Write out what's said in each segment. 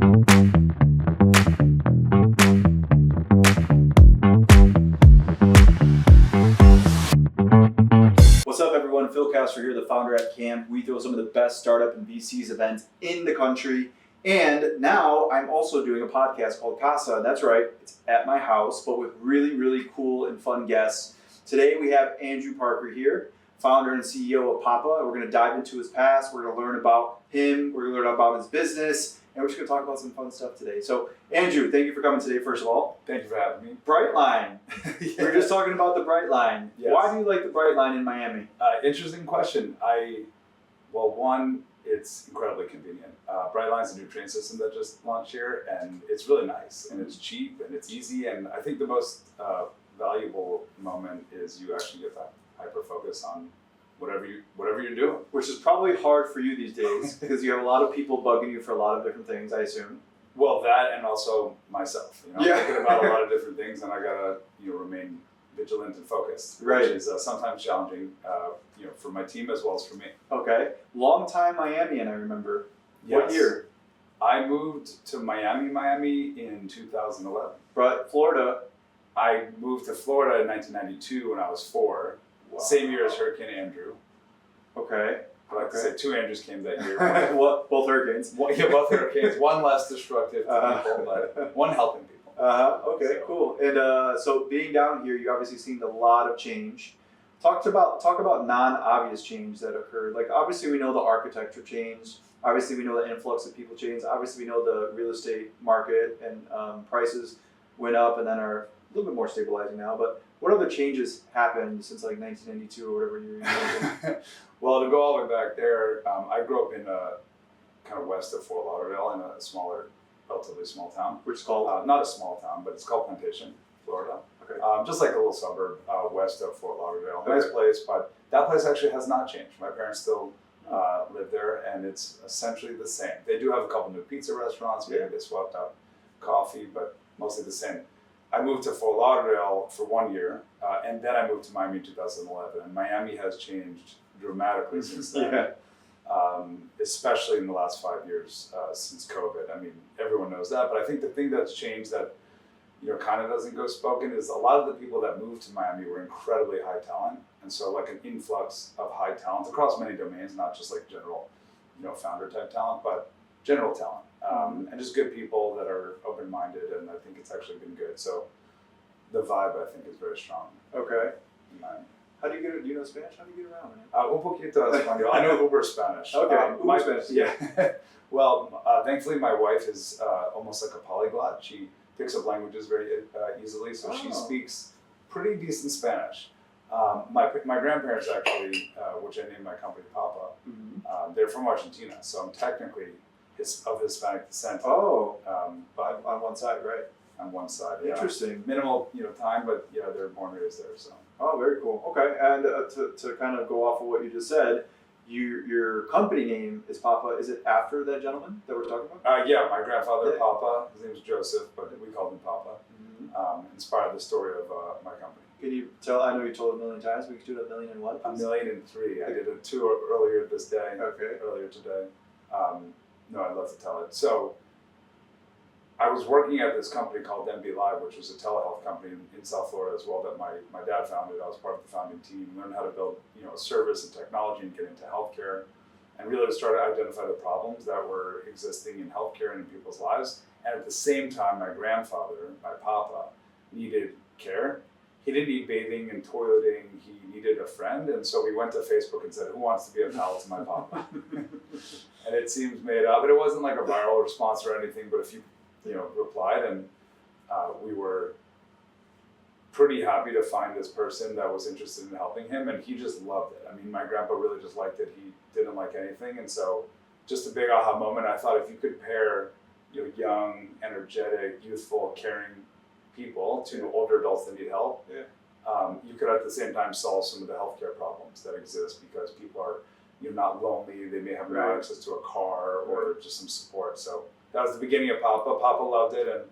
What's up, everyone? Phil Castro here, the founder at Camp. We throw some of the best startup and VCs events in the country. And now I'm also doing a podcast called Casa. That's right, it's at my house, but with really, really cool and fun guests. Today we have Andrew Parker here, founder and CEO of Papa. We're going to dive into his past. We're going to learn about him. We're going to learn about his business. And we're just going to talk about some fun stuff today. So, Andrew, thank you for coming today, first of all. Thank you for having me. Brightline. We were just talking about the Brightline. Yes. Why do you like the Brightline in Miami? Interesting question. One, it's incredibly convenient. Brightline's a new train system that just launched here, and it's really nice, and it's cheap, and it's easy, and I think the most valuable moment is you actually get that hyper-focus on whatever you're doing. Which is probably hard for you these days because you have a lot of people bugging you for a lot of different things, I assume. Well, that and also myself. I'm thinking about a lot of different things, and I gotta remain vigilant and focused, right. Which is sometimes challenging, for my team as well as for me. Okay, long time Miami, and I remember. Yes. What year? I moved to Miami in 2011. But Florida. I moved to Florida in 1992 when I was 4. Wow. Same year as Hurricane Andrew. Okay. I like to say 2 Andrews came that year. Both hurricanes. Both hurricanes. One less destructive to people, but one helping people. Okay, so. Cool. And so being down here, you obviously seen a lot of change. Talk about non-obvious change that occurred. Like obviously we know the architecture changed. Obviously we know the influx of people changed. Obviously we know the real estate market and prices went up and then are a little bit more stabilizing now. But what other changes happened since like 1992 or whatever you were Well, to go all the way back there, I grew up in kind of west of Fort Lauderdale in a smaller, relatively small town. Which is called? Not a small town, but it's called Plantation, Florida. Okay. Just like a little suburb west of Fort Lauderdale. Nice place, but that place actually has not changed. My parents still live there, and it's essentially the same. They do have a couple new pizza restaurants. Maybe they swapped out coffee, but mostly the same. I moved to Fort Lauderdale for 1 year, and then I moved to Miami in 2011. And Miami has changed dramatically since then, especially in the last 5 years since COVID. I mean, everyone knows that, but I think the thing that's changed that kind of doesn't go spoken is a lot of the people that moved to Miami were incredibly high talent, and so like an influx of high talent across many domains, not just like general, founder type talent, but general talent. And just good people that are open-minded, and I think it's actually been good. So the vibe, I think, is very strong. Okay. How do you get? Do you know Spanish? How do you get around, man? Un poquito español. I know Uber Spanish. Okay, Uber Spanish. Yeah. Well, thankfully, my wife is almost like a polyglot. She picks up languages very easily, so she speaks pretty decent Spanish. My grandparents actually, which I named my company Papa, they're from Argentina, so I'm technically of Hispanic descent. But on one side, right? On one side, Interesting. Minimal, time, but they're born and raised there. So. Oh, very cool. Okay, and to kind of go off of what you just said, your company name is Papa. Is it after that gentleman that we're talking about? Yeah, my grandfather Papa. His name was Joseph, but we called him Papa. Inspired the story of my company. Can you tell? I know you told it a million times. We could do it a million and what? 1,000,003. I did a 2 earlier this day. Okay. Earlier today. No, I'd love to tell it. So I was working at this company called MB Live, which was a telehealth company in South Florida as well that my dad founded. I was part of the founding team, learned how to build a service and technology and get into healthcare, and really started to identify the problems that were existing in healthcare and in people's lives. And at the same time, my grandfather, my Papa, needed care. He didn't need bathing and toileting. He needed a friend, and so we went to Facebook and said, "Who wants to be a pal to my Papa?" And it seems made up, but it wasn't like a viral response or anything. But a few, replied, and we were pretty happy to find this person that was interested in helping him, and he just loved it. I mean, my grandpa really just liked it. He didn't like anything, and so just a big aha moment. I thought if you could pair, young, energetic, youthful, caring people to older adults that need help, you could at the same time solve some of the healthcare problems that exist because people are not lonely. They may have no access to a car or just some support. So that was the beginning of Papa. Papa loved it, and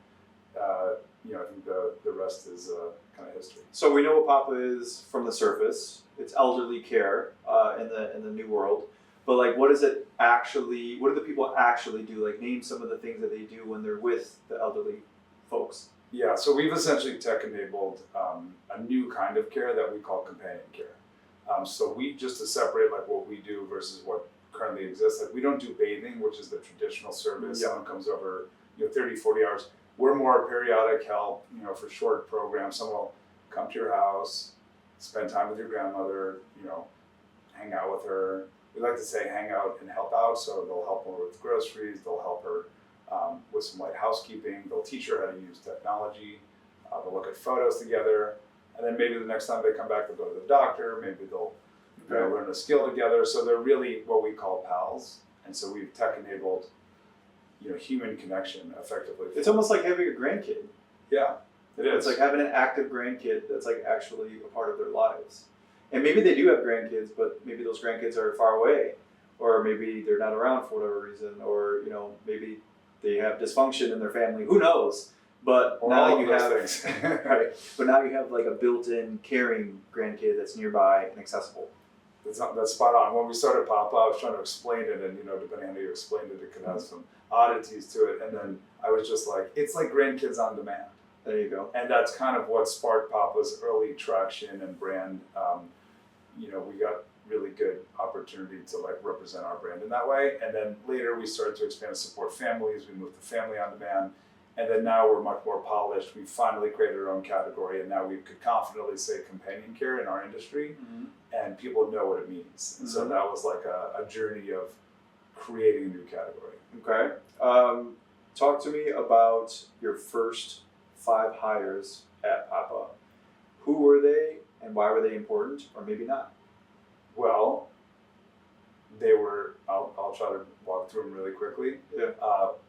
I think the rest is kind of history. So we know what Papa is from the surface. It's elderly care in the new world. But like, what do the people actually do? Like, name some of the things that they do when they're with the elderly folks. Yeah, so we've essentially tech-enabled a new kind of care that we call companion care. So we, just to separate like what we do versus what currently exists, like we don't do bathing, which is the traditional service. Yeah. Someone comes over, 30, 40 hours. We're more periodic help, for short programs. Someone will come to your house, spend time with your grandmother, hang out with her. We like to say hang out and help out, so they'll help her with groceries, they'll help her with some light housekeeping, they'll teach her how to use technology, they'll look at photos together, and then maybe the next time they come back they'll go to the doctor, maybe they'll learn a skill together. So they're really what we call pals, and so we've tech-enabled human connection effectively. It's almost like having a grandkid. Yeah, it is. It's like having an active grandkid that's like actually a part of their lives. And maybe they do have grandkids, but maybe those grandkids are far away, or maybe they're not around for whatever reason, or maybe they have dysfunction in their family. Who knows? But Or now all you of have those things. right. But now you have like a built-in caring grandkid that's nearby and accessible. That's spot on. When we started Papa, I was trying to explain it, and depending on how you explained it, it could have some oddities to it. And then I was just like, it's like grandkids on demand. There you go. And that's kind of what sparked Papa's early traction and brand. We got really good opportunity to like represent our brand in that way. And then later we started to expand to support families. We moved to family on demand. And then now we're much more polished. We finally created our own category, and now we could confidently say companion care in our industry, and people know what it means. And so that was like a journey of creating a new category. Okay. Talk to me about your first 5 hires at Papa. Who were they, and why were they important, or maybe not? Well, they were, I'll try to walk through them really quickly. Yeah.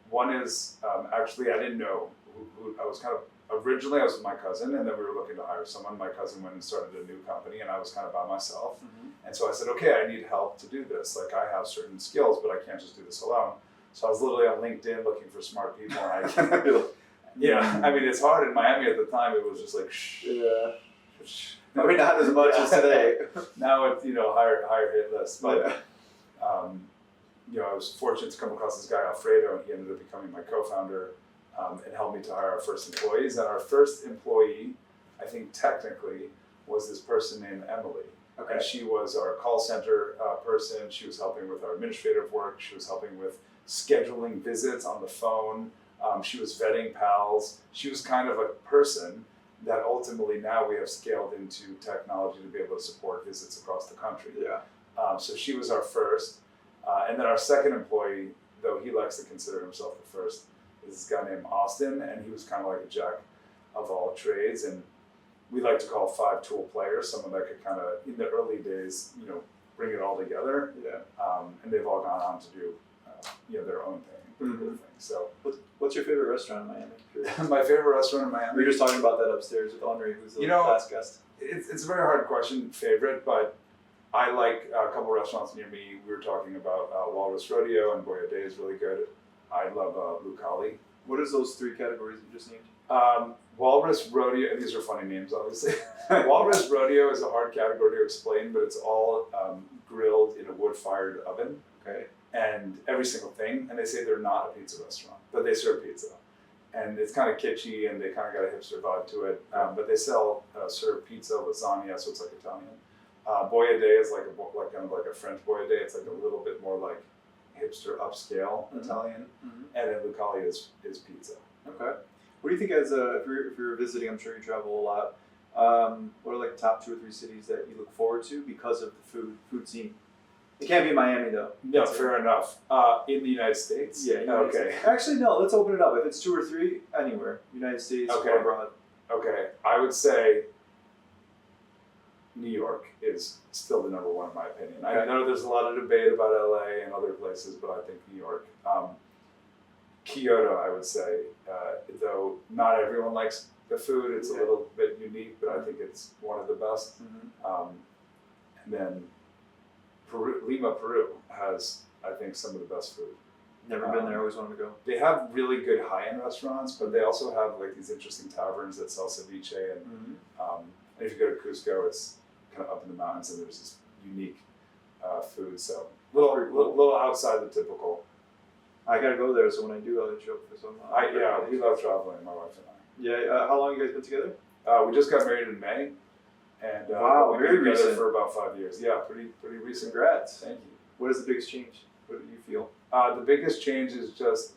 One is, actually, I didn't know who I was originally I was with my cousin, and then we were looking to hire someone. My cousin went and started a new company, and I was kind of by myself. And so I said, okay, I need help to do this. Like, I have certain skills, but I can't just do this alone. So I was literally on LinkedIn looking for smart people. And I mean, it's hard in Miami at the time. It was just like, shh. Yeah. Maybe not as much as today. Now it's, higher hit list. But, I was fortunate to come across this guy, Alfredo, and he ended up becoming my co-founder and helped me to hire our first employees. And our first employee, I think technically, was this person named Emily. Okay. And she was our call center person. She was helping with our administrative work. She was helping with scheduling visits on the phone. She was vetting pals. She was kind of a person that ultimately now we have scaled into technology to be able to support visits across the country. Yeah. So she was our first. And then our second employee, though he likes to consider himself the first, is this guy named Austin, and he was kind of like a jack of all trades. And we like to call 5-tool players, someone that could kind of, in the early days, bring it all together. Yeah. And they've all gone on to do, their own thing. Thing. So, what's your favorite restaurant in Miami? my favorite restaurant in Miami. We were just talking about that upstairs with Andre, who's the last guest. It's a very hard question, favorite, but I like a couple restaurants near me. We were talking about Walrus Rodeo, and Boya Day is really good. I love Lucali. What is those 3 categories you just named? Walrus Rodeo, these are funny names, obviously. Walrus Rodeo is a hard category to explain, but it's all grilled in a wood-fired oven. Okay. And every single thing, and they say they're not a pizza restaurant, but they serve pizza. And it's kind of kitschy, and they kind of got a hipster vibe to it, but they serve pizza, lasagna, so it's like Italian. Boya Day is like kind of like a French Boya Day. It's like a little bit more like hipster upscale Italian, and then Lucali is pizza. Okay. What do you think if you're visiting? I'm sure you travel a lot. What are like the top 2 or 3 cities that you look forward to because of the food scene? It can't be Miami though. No, fair enough. In the United States? Yeah. Okay. States. Actually, no. Let's open it up. If it's 2 or 3, anywhere. United States or abroad. Okay. I would say New York is still the number 1 in my opinion. Okay. I know there's a lot of debate about LA and other places, but I think New York. Kyoto, I would say, though not everyone likes the food, it's a little bit unique, but I think it's one of the best. And then Lima, Peru has, I think, some of the best food. Never been there, always wanted to go. They have really good high-end restaurants, but they also have like these interesting taverns that sell ceviche, and if you go to Cusco, it's kind of up in the mountains, and there's this unique food. So little outside the typical. I gotta go there, so when I do, I'll hit you up for some. We love traveling, my wife and I. Yeah, how long you guys been together? We just got married in May, and wow, we've very been together recent. for about 5 years. Yeah, pretty recent. Congrats. Thank you. What is the biggest change? What do you feel? The biggest change is just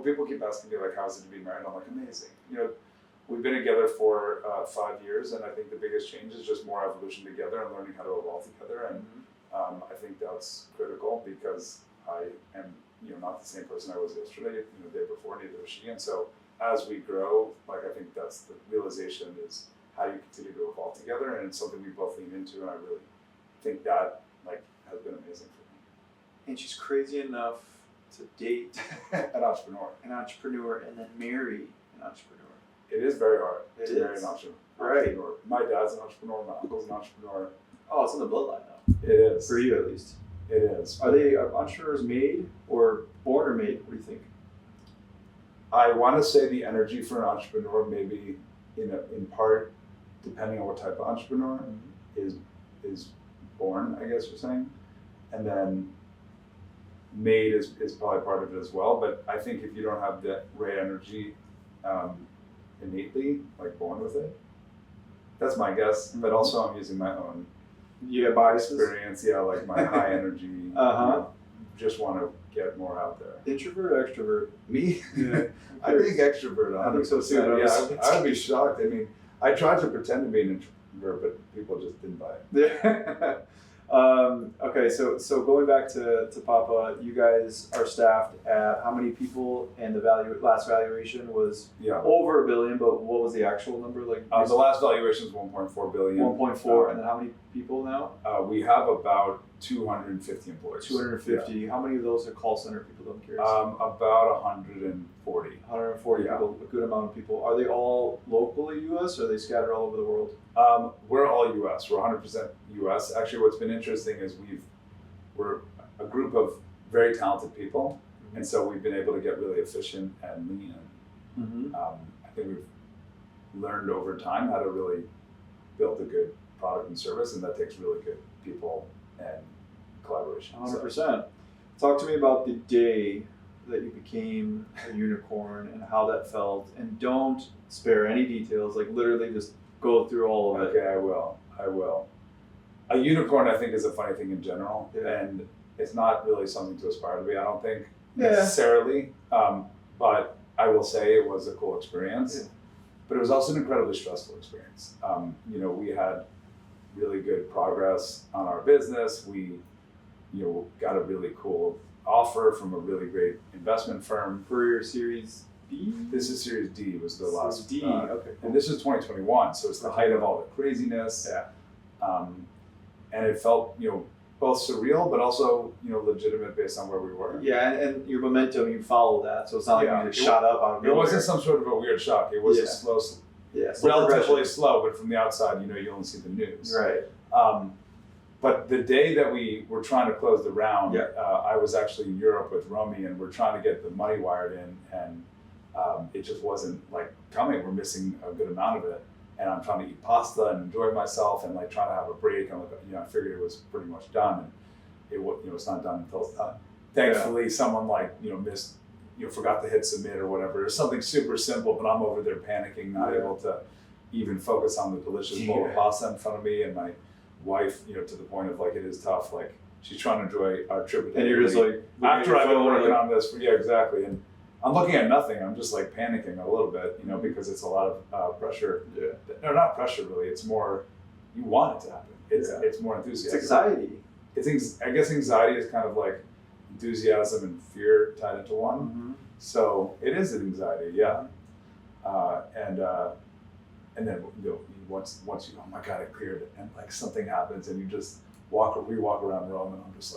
people keep asking me like, how's it to be married? I'm like, amazing. We've been together for 5 years, and I think the biggest change is just more evolution together and learning how to evolve together. And I think that's critical because I am not the same person I was yesterday, the day before, neither was she. And so as we grow, like I think that's the realization is how do you continue to evolve together, and it's something we both lean into, and I really think that like has been amazing for me. And she's crazy enough to date An entrepreneur. an entrepreneur and then marry an entrepreneur. It is very hard to marry is. an entrepreneur. Right. My dad's an entrepreneur, my uncle's an entrepreneur. Oh, it's in the bloodline now. It is. For you, at least. It is. Are entrepreneurs made or born or made? What do you think? I want to say the energy for an entrepreneur, maybe in part, depending on what type of entrepreneur, is born, I guess you're saying, and then made is probably part of it as well. But I think if you don't have that right energy innately, like born with it, that's my guess. But also I'm using my own Biases. experience. Yeah, like my high energy. Just want to get more out there. Introvert or extrovert? Me? Yeah. I think extrovert. I think so too. Yeah, I would be shocked. I mean, I tried to pretend to be an introvert, but people just didn't buy it. Yeah. Okay, so going back to Papa, you guys are staffed at how many people, and the last valuation was over $1 billion, but what was the actual number? Like the last valuation is 1.4 billion. 1.4, and then how many people now? We have about 250 employees. 250. Yeah. How many of those are call center people? I'm curious. About 140. 140 people, a good amount of people. Are they all locally U.S. or are they scattered all over the world? We're all U.S. We're 100% U.S. Actually, what's been interesting is we're a group of very talented people, and so we've been able to get really efficient and lean. I think we've learned over time how to really build a good product and service, and that takes really good people and collaboration. 100%. Talk to me about the day that you became a unicorn and how that felt, and don't spare any details, like literally just go through all of it. Okay, I will. A unicorn, I think, is a funny thing in general, and it's not really something to aspire to be, I don't think, necessarily, but I will say it was a cool experience, but it was also an incredibly stressful experience. We had really good progress on our business. We got a really cool offer from a really great investment firm. For your Series B? This is Series D, was the last. D, okay. Cool. And this is 2021, so it's the height of all the craziness. And it felt, both surreal, but also, legitimate based on where we were. Yeah, and your momentum, you follow that, so it's not like you just shot up out of nowhere. It wasn't some sort of a weird shock. It was a slow, relatively slow, but from the outside, you only see the news. Right. But the day that we were trying to close the round, I was actually in Europe with Romy, and we're trying to get the money wired in, and it just wasn't coming. We're missing a good amount of it, and I'm trying to eat pasta and enjoy myself, and trying to have a break. And I figured it was pretty much done, and it's not done until it's done. Thankfully, someone missed, forgot to hit submit or whatever. It's something super simple, but I'm over there panicking, not able to even focus on the delicious bowl of pasta in front of me, and my wife, to the point of it is tough. She's trying to enjoy our trip. And you're just after I've been working on this, exactly. And I'm looking at nothing. I'm just panicking a little bit, because it's a lot of pressure. No, not pressure really. It's more you want it to happen. It's more enthusiasm. It's anxiety. I guess anxiety is kind of like enthusiasm and fear tied into one. So it is an anxiety, and then once you, oh my God, it cleared it, and something happens, and you just we walk around Rome, and I'm just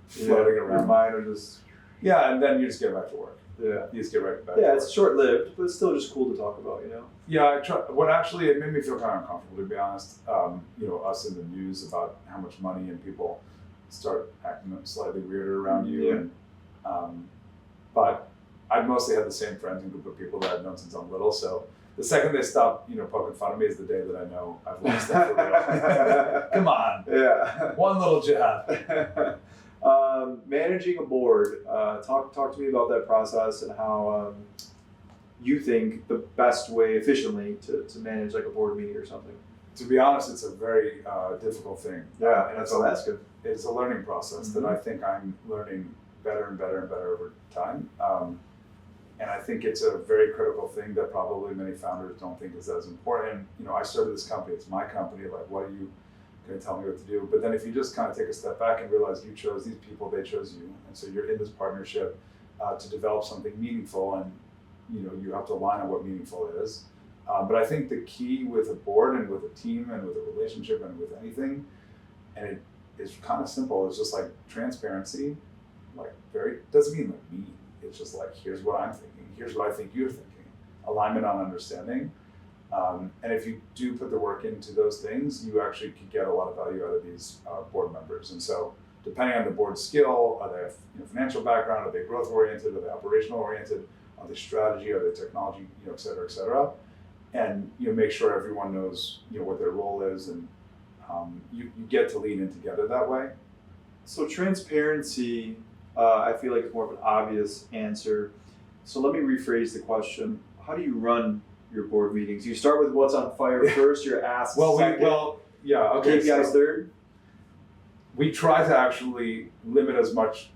floating around. Your mind are just and then you just get back to work. You just get right back. Yeah, it's short-lived, but it's still just cool to talk about, Yeah, it made me feel kind of uncomfortable, to be honest. Us in the news about how much money, and people start acting slightly weirder around you. And, but I've mostly had the same friends and group of people that I've known since I'm little. So the second they stop, poking fun at me is the day that I know I've lost that for real. Come on. Yeah. One little jab. managing a board. Talk to me about that process and how you think the best way efficiently to manage like a board meeting or something. To be honest, it's a very difficult thing. Yeah, and that's what I'm asking. It's a learning process that I think I'm learning better and better and better over time. And I think it's a very critical thing that probably many founders don't think is as important. You know, I started this company, it's my company, like what are you going to tell me what to do? But then if you just kind of take a step back and realize you chose these people, they chose you. And so you're in this partnership to develop something meaningful, and you know, you have to align on what meaningful is. But I think the key with a board and with a team and with a relationship and with anything, and it's kind of simple, it's just like transparency, like doesn't mean like me. It's just like, here's what I'm thinking, here's what I think you're thinking, alignment on understanding. And if you do put the work into those things, you actually could get a lot of value out of these board members. And so depending on the board's skill, are they financial background, are they growth oriented, are they operational oriented, are they strategy, are they technology, et cetera, et cetera. And make sure everyone knows what their role is, and you get to lean in together that way. So transparency, I feel like it's more of an obvious answer. So let me rephrase the question. How do you run your board meetings? You start with what's on fire first, your asks second, KPIs third? We try to actually limit as much,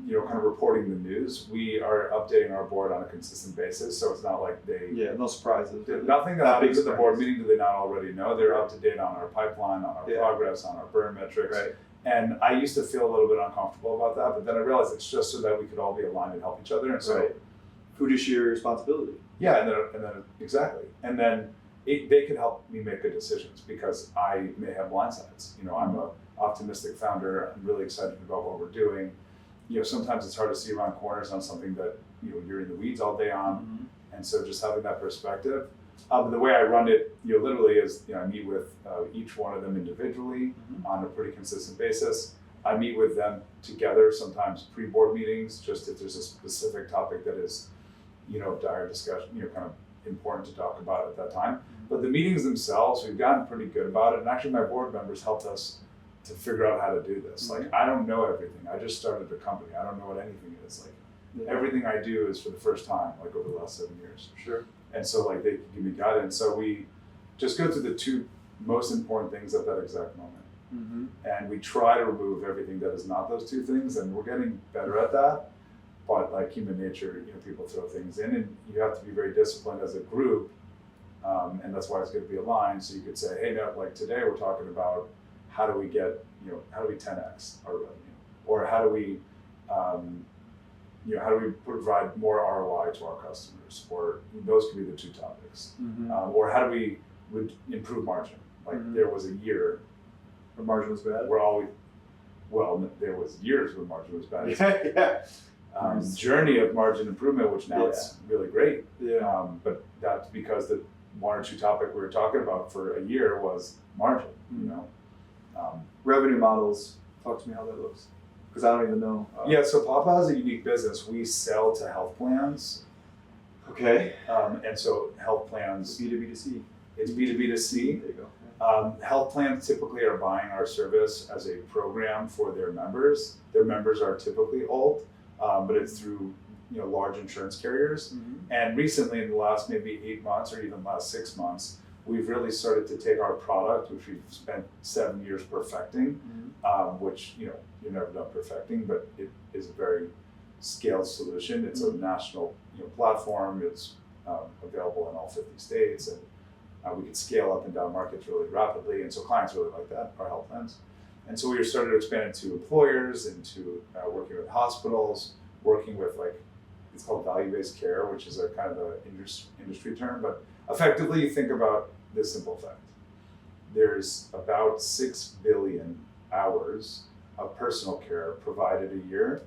kind of reporting the news. We are updating our board on a consistent basis, so it's not like no surprises. Nothing that happens at the board meeting do they not already know. They're up to date on our pipeline, on our progress, on our burn metrics. Right. And I used to feel a little bit uncomfortable about that, but then I realized it's just so that we could all be aligned and help each other. And so, fiduciary responsibility. Yeah, and then exactly, and then they can help me make good decisions because I may have blind sides. I'm an optimistic founder. I'm really excited about what we're doing. Sometimes it's hard to see around corners on something that you're in the weeds all day on, and so just having that perspective. The way I run it, literally is I meet with each one of them individually on a pretty consistent basis. I meet with them together, sometimes pre-board meetings, just if there's a specific topic that is, dire discussion, kind of important to talk about at that time. But the meetings themselves, we've gotten pretty good about it, and actually my board members helped us to figure out how to do this. Like, I don't know everything. I just started a company. I don't know what anything is. Like, everything I do is for the first time, like over the last 7 years. Sure. And so like they can give me guidance. So we just go through the two most important things at that exact moment. And we try to remove everything that is not those two things, and we're getting better at that. But like human nature, people throw things in, and you have to be very disciplined as a group. And that's why it's good to be aligned. So you could say, hey, no, like today we're talking about how do we get, how do we 10x our revenue? Or how do we, how do we provide more ROI to our customers? Or those could be the two topics. Or how do we improve margin? Like there was a year where margin was bad. There was years where margin was bad. Journey of margin improvement, which now it's really great. But that's because the one or two topic we were talking about for a year was margin. Revenue models. Talk to me how that looks, because I don't even know. So Papa has a unique business. We sell to health plans. Okay. And so health plans. B2B2C. It's B2B2C. There you go. Health plans typically are buying our service as a program for their members. Their members are typically old, but it's through large insurance carriers. And recently, in the last maybe 8 months or even last 6 months, we've really started to take our product, which we've spent 7 years perfecting, which you're never done perfecting, but it is a very scaled solution. It's a national platform. It's available in all 50 states, and we can scale up and down markets really rapidly. And so clients really like that, our health plans. And so we started to expand into employers, into working with hospitals, working with it's called value-based care, which is a kind of an industry term, but effectively, you think about this simple fact. There's about 6 billion hours of personal care provided a year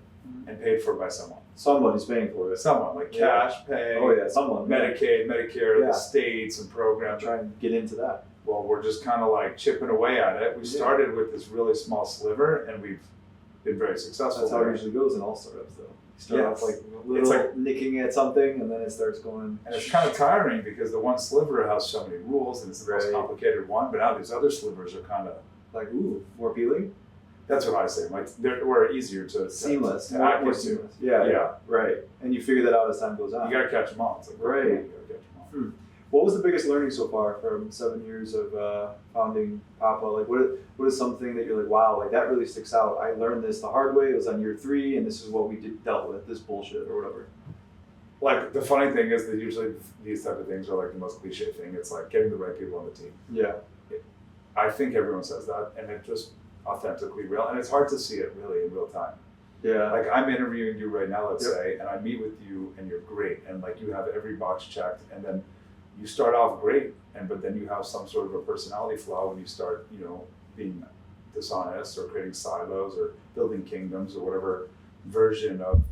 and paid for by someone. Somebody's paying for it. Someone, like cash pay. Oh yeah, someone. Medicaid, Medicare, the states and programs. Try and get into that. Well, we're just kind of chipping away at it. We started with this really small sliver, and we've been very successful. That's how it usually goes in all startups, though. You start off nicking at something, and then it starts going. And it's kind of tiring because the one sliver has so many rules, and it's the most complicated one. But now these other slivers are kind of more appealing. That's what I say. Like we're easier to Seamless, to more hack into. seamless. Yeah, Yeah. right. And you figure that out as time goes on. You gotta catch them all. It's like, Right. You gotta catch them all. What was the biggest learning so far from 7 years of founding Papa? Like, what is something that you're like, wow, like that really sticks out? I learned this the hard way. It was on year 3, and this is what we dealt with. This bullshit or whatever. Like the funny thing is that usually these type of things are like the most cliche thing. It's like getting the right people on the team. Yeah. I think everyone says that, and it's just authentically real, and it's hard to see it really in real time. Yeah. Like I'm interviewing you right now, let's Yep. say, and I meet with you, and you're great, and like you have every box checked, and then you start off great, but then you have some sort of a personality flaw when you start, being dishonest or creating silos or building kingdoms or whatever version of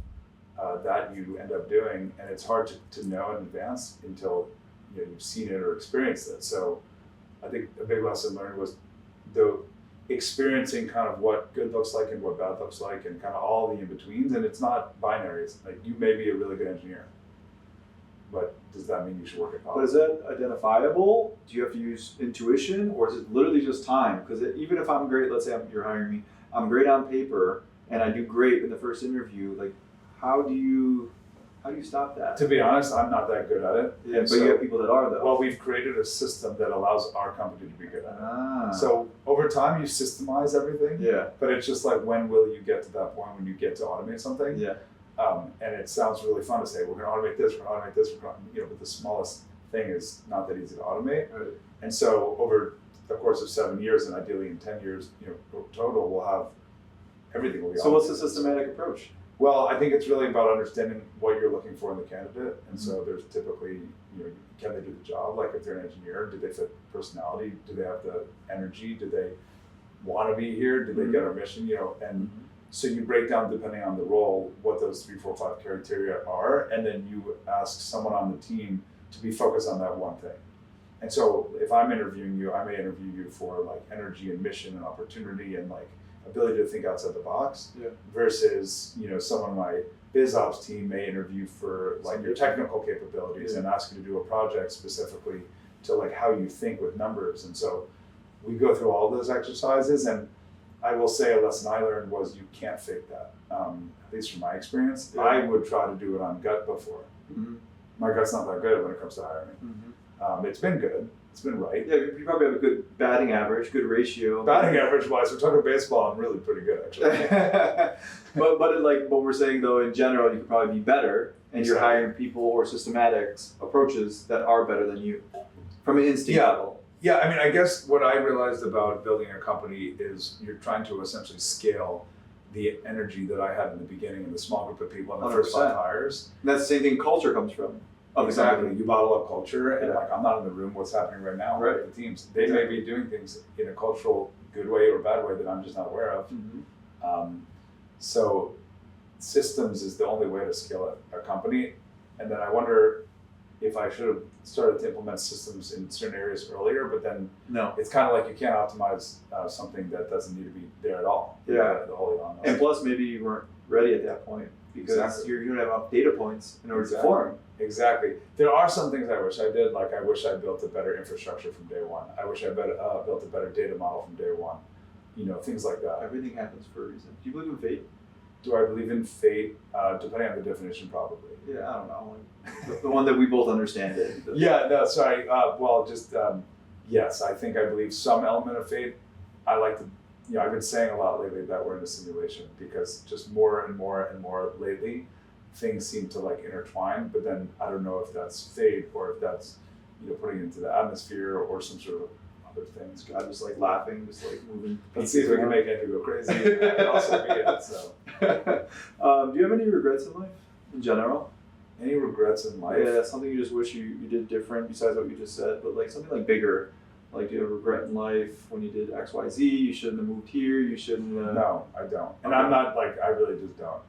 that you end up doing, and it's hard to know in advance until you've seen it or experienced it. So I think a big lesson learned was the experiencing kind of what good looks like and what bad looks like and kind of all the in-betweens, and it's not binary. It's like you may be a really good engineer, but does that mean you should work at But college? is that identifiable? Do you have to use intuition, or is it literally just time? Because even if I'm great, let's say you're hiring me, I'm great on paper, and I do great in the first interview. Like, how do you stop that? To be honest, I'm not that good at it. Yeah, And but you have people that are though. well, we've created a system that allows our company to be good at it. Ah. So over time, you systemize everything. Yeah. But it's just like, when will you get to that point when you get to automate something? Yeah. And it sounds really fun to say, we're going to automate this, we're going to automate this, but the smallest thing is not that easy to automate. Right. And so over the course of 7 years, and ideally in 10 years, total, we'll have everything will be So what's the automated. systematic approach? Well, I think it's really about understanding what you're looking for in the candidate. And so there's typically, can they do the job? Like if they're an engineer, do they fit personality? Do they have the energy? Do they want to be here? Do they get our mission? And so you break down, depending on the role, what those 3, 4, 5 criteria are, and then you ask someone on the team to be focused on that one thing. And so if I'm interviewing you, I may interview you for like energy and mission and opportunity and like ability to think outside the box. Yeah. Versus, someone on my biz ops team may interview for like your technical capabilities and ask you to do a project specifically to like how you think with numbers. And so we go through all those exercises, and I will say a lesson I learned was you can't fake that. At least from my experience, Yeah. I would try to do it on gut before. Mm-hmm. My gut's not that good when it comes to hiring. Mm-hmm. It's been good. It's been right. Yeah, you probably have a good batting average, good ratio. Batting average wise, we're talking baseball. I'm really pretty good actually. but we're saying though, in general, you could probably be better, and you're Exactly. hiring people or systematics approaches that are better than you from an instinct Yeah. level. Yeah, I mean, I guess what I realized about building a company is you're trying to essentially scale the energy that I had in the beginning in the small group of people in the first 5 100%. hires. And that's the same thing culture comes from. Of the Exactly. company. You bottle up culture, and Yeah. like I'm not in the room. What's happening right now Right. with the teams? They may be doing things in a cultural good way or bad way that I'm just not aware of. Mm-hmm. So systems is the only way to scale a company. And then I wonder if I should have started to implement systems in certain areas earlier, but then No. it's kind of like you can't optimize something that doesn't need to be there at all. Yeah. The whole on. And plus, maybe you weren't ready at that point because Exactly. you don't have enough data points in order Exactly. to form. Exactly. There are some things I wish I did. Like I wish I built a better infrastructure from day one. I wish I built a better data model from day one. Things like that. Everything happens for a reason. Do you believe in fate? Do I believe in fate? Depending on the definition, probably. Yeah, I don't know. Like, the one that we both understand it. Yeah, no, sorry. Yes, I think I believe some element of fate. I like to, I've been saying a lot lately that we're in a simulation because just more and more and more lately, things seem to like intertwine, but then I don't know if that's fate or if that's, putting it into the atmosphere or some sort of other things. God, just like laughing, just like moving. Let's see if we can make Andrew go crazy. That could also be it, so. Do you have any regrets in life, in general? Any regrets in life? Yeah, something you just wish you did different besides what you just said, but like something like bigger. Like, do you have a regret in life when you did X, Y, Z? You shouldn't have moved here. You shouldn't. No, I don't. And Okay. I'm not like, I really just don't.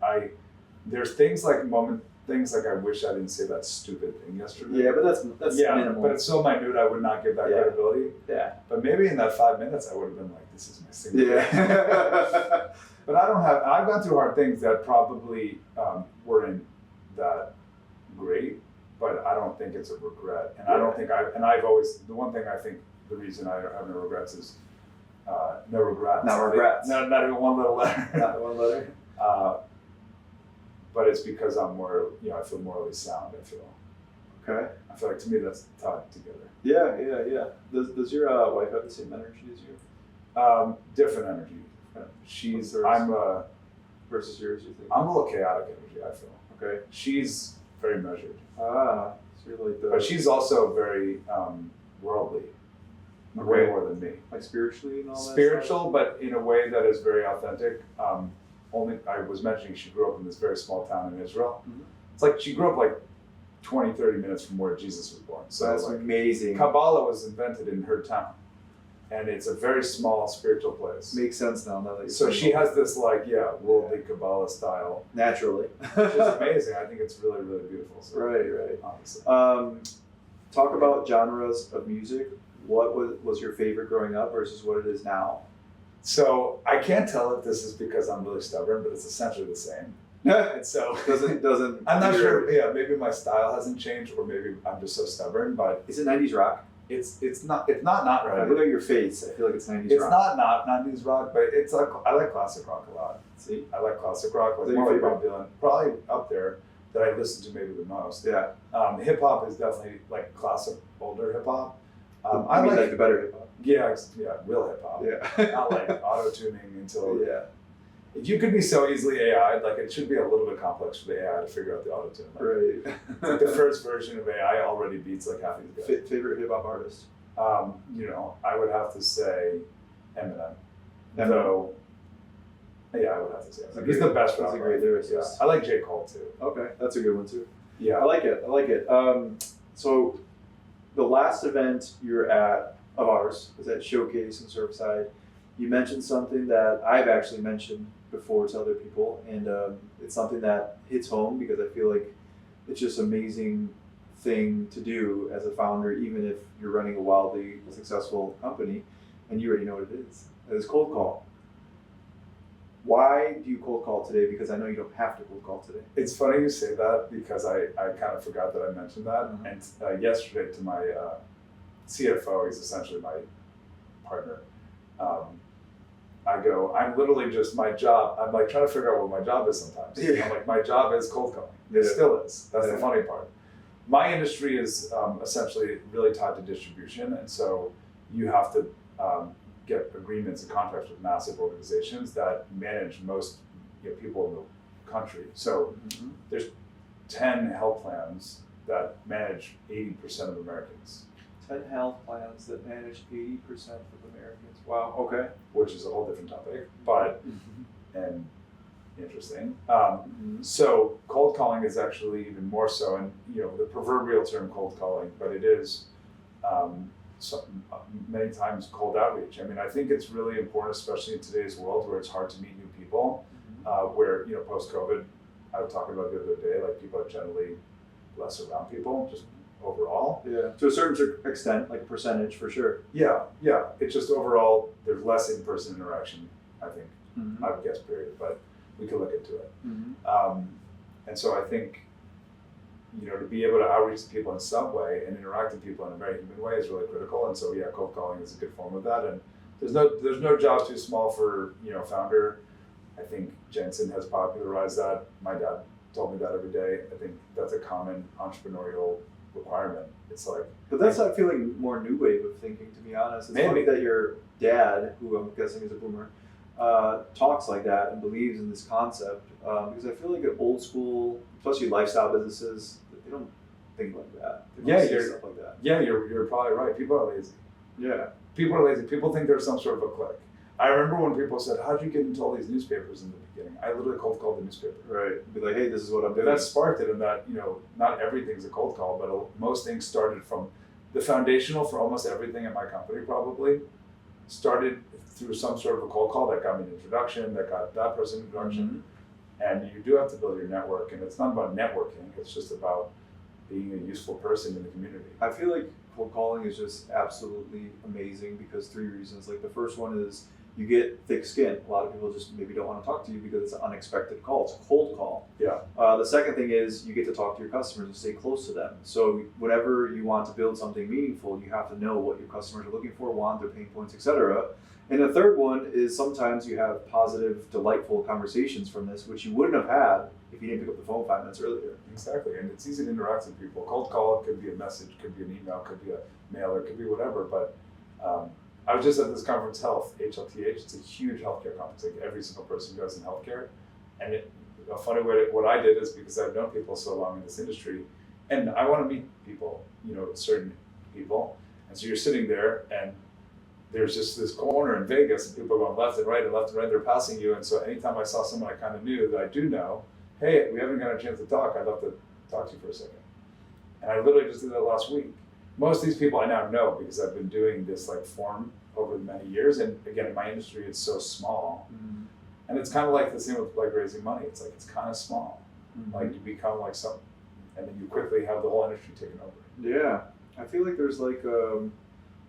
There's things like I wish I didn't say that stupid thing yesterday. Yeah, but that's yeah, minimal. but it's so minute I would not give that Yeah. credibility. Yeah. But maybe in that 5 minutes I would have been like, this is my single. Yeah. But I've gone through hard things that probably weren't that great, but I don't think it's a regret. And I don't think the one thing I think the reason I have no regrets is no regrets. Not regrets. Not even one little letter. Not one letter. But it's because I'm more, I feel morally sound. Okay. I feel like to me that's tied together. Yeah. Does your wife have the same energy as you? Different energy. Versus yours, you think? I'm a little chaotic energy, I feel. Okay. She's very measured. So you're like the. But she's also very worldly. Okay. Way more than me. Like spiritually and all that. Spiritual, but in a way that is very authentic. I was mentioning she grew up in this very small town in Israel. Mm-hmm. It's like she grew up like 20, 30 minutes from where Jesus was born. So that's amazing. Kabbalah was invented in her town. And it's a very small spiritual place. Makes sense now that so she has this worldly Kabbalah style. Naturally. Which is amazing. I think it's really, really beautiful. So, right. Honestly. Talk about genres of music. What was your favorite growing up versus what it is now? So I can't tell if this is because I'm really stubborn, but it's essentially the same. And so doesn't. I'm not sure. Yeah, maybe my style hasn't changed, or maybe I'm just so stubborn. But is it 90s rock? It's not right. I look at your face. I feel like it's 90s rock. It's not 90s rock, but it's like I like classic rock a lot. See, I like classic rock, like more like Bob Dylan, probably up there that I listen to maybe the most. Yeah. Hip hop is definitely like classic, older hip hop. I mean, like the better hip hop. Yeah, real hip hop. Yeah. Not like auto tuning until. Yeah. You could be so easily AI'd, like it should be a little bit complex for the AI to figure out the auto tune. Right. Like the first version of AI already beats like half these guys. Favorite hip hop artist? I would have to say Eminem. Though, yeah, I would have to say Eminem. He's the best rapper. He's a great lyricist. Yeah. I like J. Cole too. Okay, that's a good one too. Yeah. I like it. So the last event you're at of ours was at Showcase in Surfside. You mentioned something that I've actually mentioned before to other people, and it's something that hits home because I feel like it's just an amazing thing to do as a founder, even if you're running a wildly successful company, and you already know what it is. It's cold call. Why do you cold call today? Because I know you don't have to cold call today. It's funny you say that because I kind of forgot that I mentioned that. Mm-hmm. And yesterday to my CFO, he's essentially my partner, I'm literally just my job. I'm like trying to figure out what my job is sometimes. Yeah. I'm like, my job is cold calling. It still is. That's the funny part. My industry is essentially really tied to distribution. And so you have to get agreements and contracts with massive organizations that manage most people in the country. So there's 10 health plans that manage 80% of Americans. 10 health plans that manage 80% of Americans. Wow. Okay. Which is a whole different topic, but and interesting. So cold calling is actually even more so, and the proverbial term cold calling, but it is many times cold outreach. I mean, I think it's really important, especially in today's world where it's hard to meet new people. Where post-COVID, I was talking about the other day, like people are generally less around people, just overall. Yeah, to a certain extent, like a percentage for sure. Yeah. It's just overall, there's less in-person interaction, I think. I would guess, period, but we could look into it. And so I think, to be able to outreach to people in some way and interact with people in a very human way is really critical. And so, cold calling is a good form of that. And there's no job too small for, founder. I think Jensen has popularized that. My dad told me that every day. I think that's a common entrepreneurial requirement. It's like, but that's not feeling more new wave of thinking, to be honest. It's funny that your dad, who I'm guessing is a boomer, talks like that and believes in this concept, because I feel like an old school, especially lifestyle businesses, they don't think like that. They don't say stuff like that. Yeah, you're probably right. People are lazy. Yeah. People are lazy. People think there's some sort of a clique. I remember when people said, how'd you get into all these newspapers in the beginning? I literally cold called the newspaper. Right. Be like, hey, this is what I'm doing. That sparked it, and that, not everything's a cold call, but most things started from the foundational for almost everything in my company probably started through some sort of a cold call that got me an introduction, that got that person an introduction. And you do have to build your network, and it's not about networking, it's just about being a useful person in the community. I feel like cold calling is just absolutely amazing because 3 reasons. Like the first one is you get thick skin. A lot of people just maybe don't want to talk to you because it's an unexpected call. It's a cold call. Yeah. The second thing is you get to talk to your customers and stay close to them. So whenever you want to build something meaningful, you have to know what your customers are looking for, want, their pain points, etc. And the third one is sometimes you have positive, delightful conversations from this, which you wouldn't have had if you didn't pick up the phone 5 minutes earlier. Exactly, and it's easy to interact with people. Cold call, it could be a message, could be an email, could be a mailer, could be whatever. But I was just at this conference, Health, HLTH. It's a huge healthcare conference. Like every single person goes in healthcare. And a funny way, what I did is because I've known people so long in this industry, and I want to meet people, certain people. And so you're sitting there, and there's just this corner in Vegas, and people are going left and right and left and right. They're passing you, and so anytime I saw someone I kind of knew that I do know, hey, we haven't got a chance to talk. I'd love to talk to you for a second. And I literally just did that last week. Most of these people I now know because I've been doing this like form over many years, and again, in my industry, it's so small, and it's kind of like the same with like raising money. It's like it's kind of small, like you become like something, and then you quickly have the whole industry taken over. Yeah, I feel like there's like a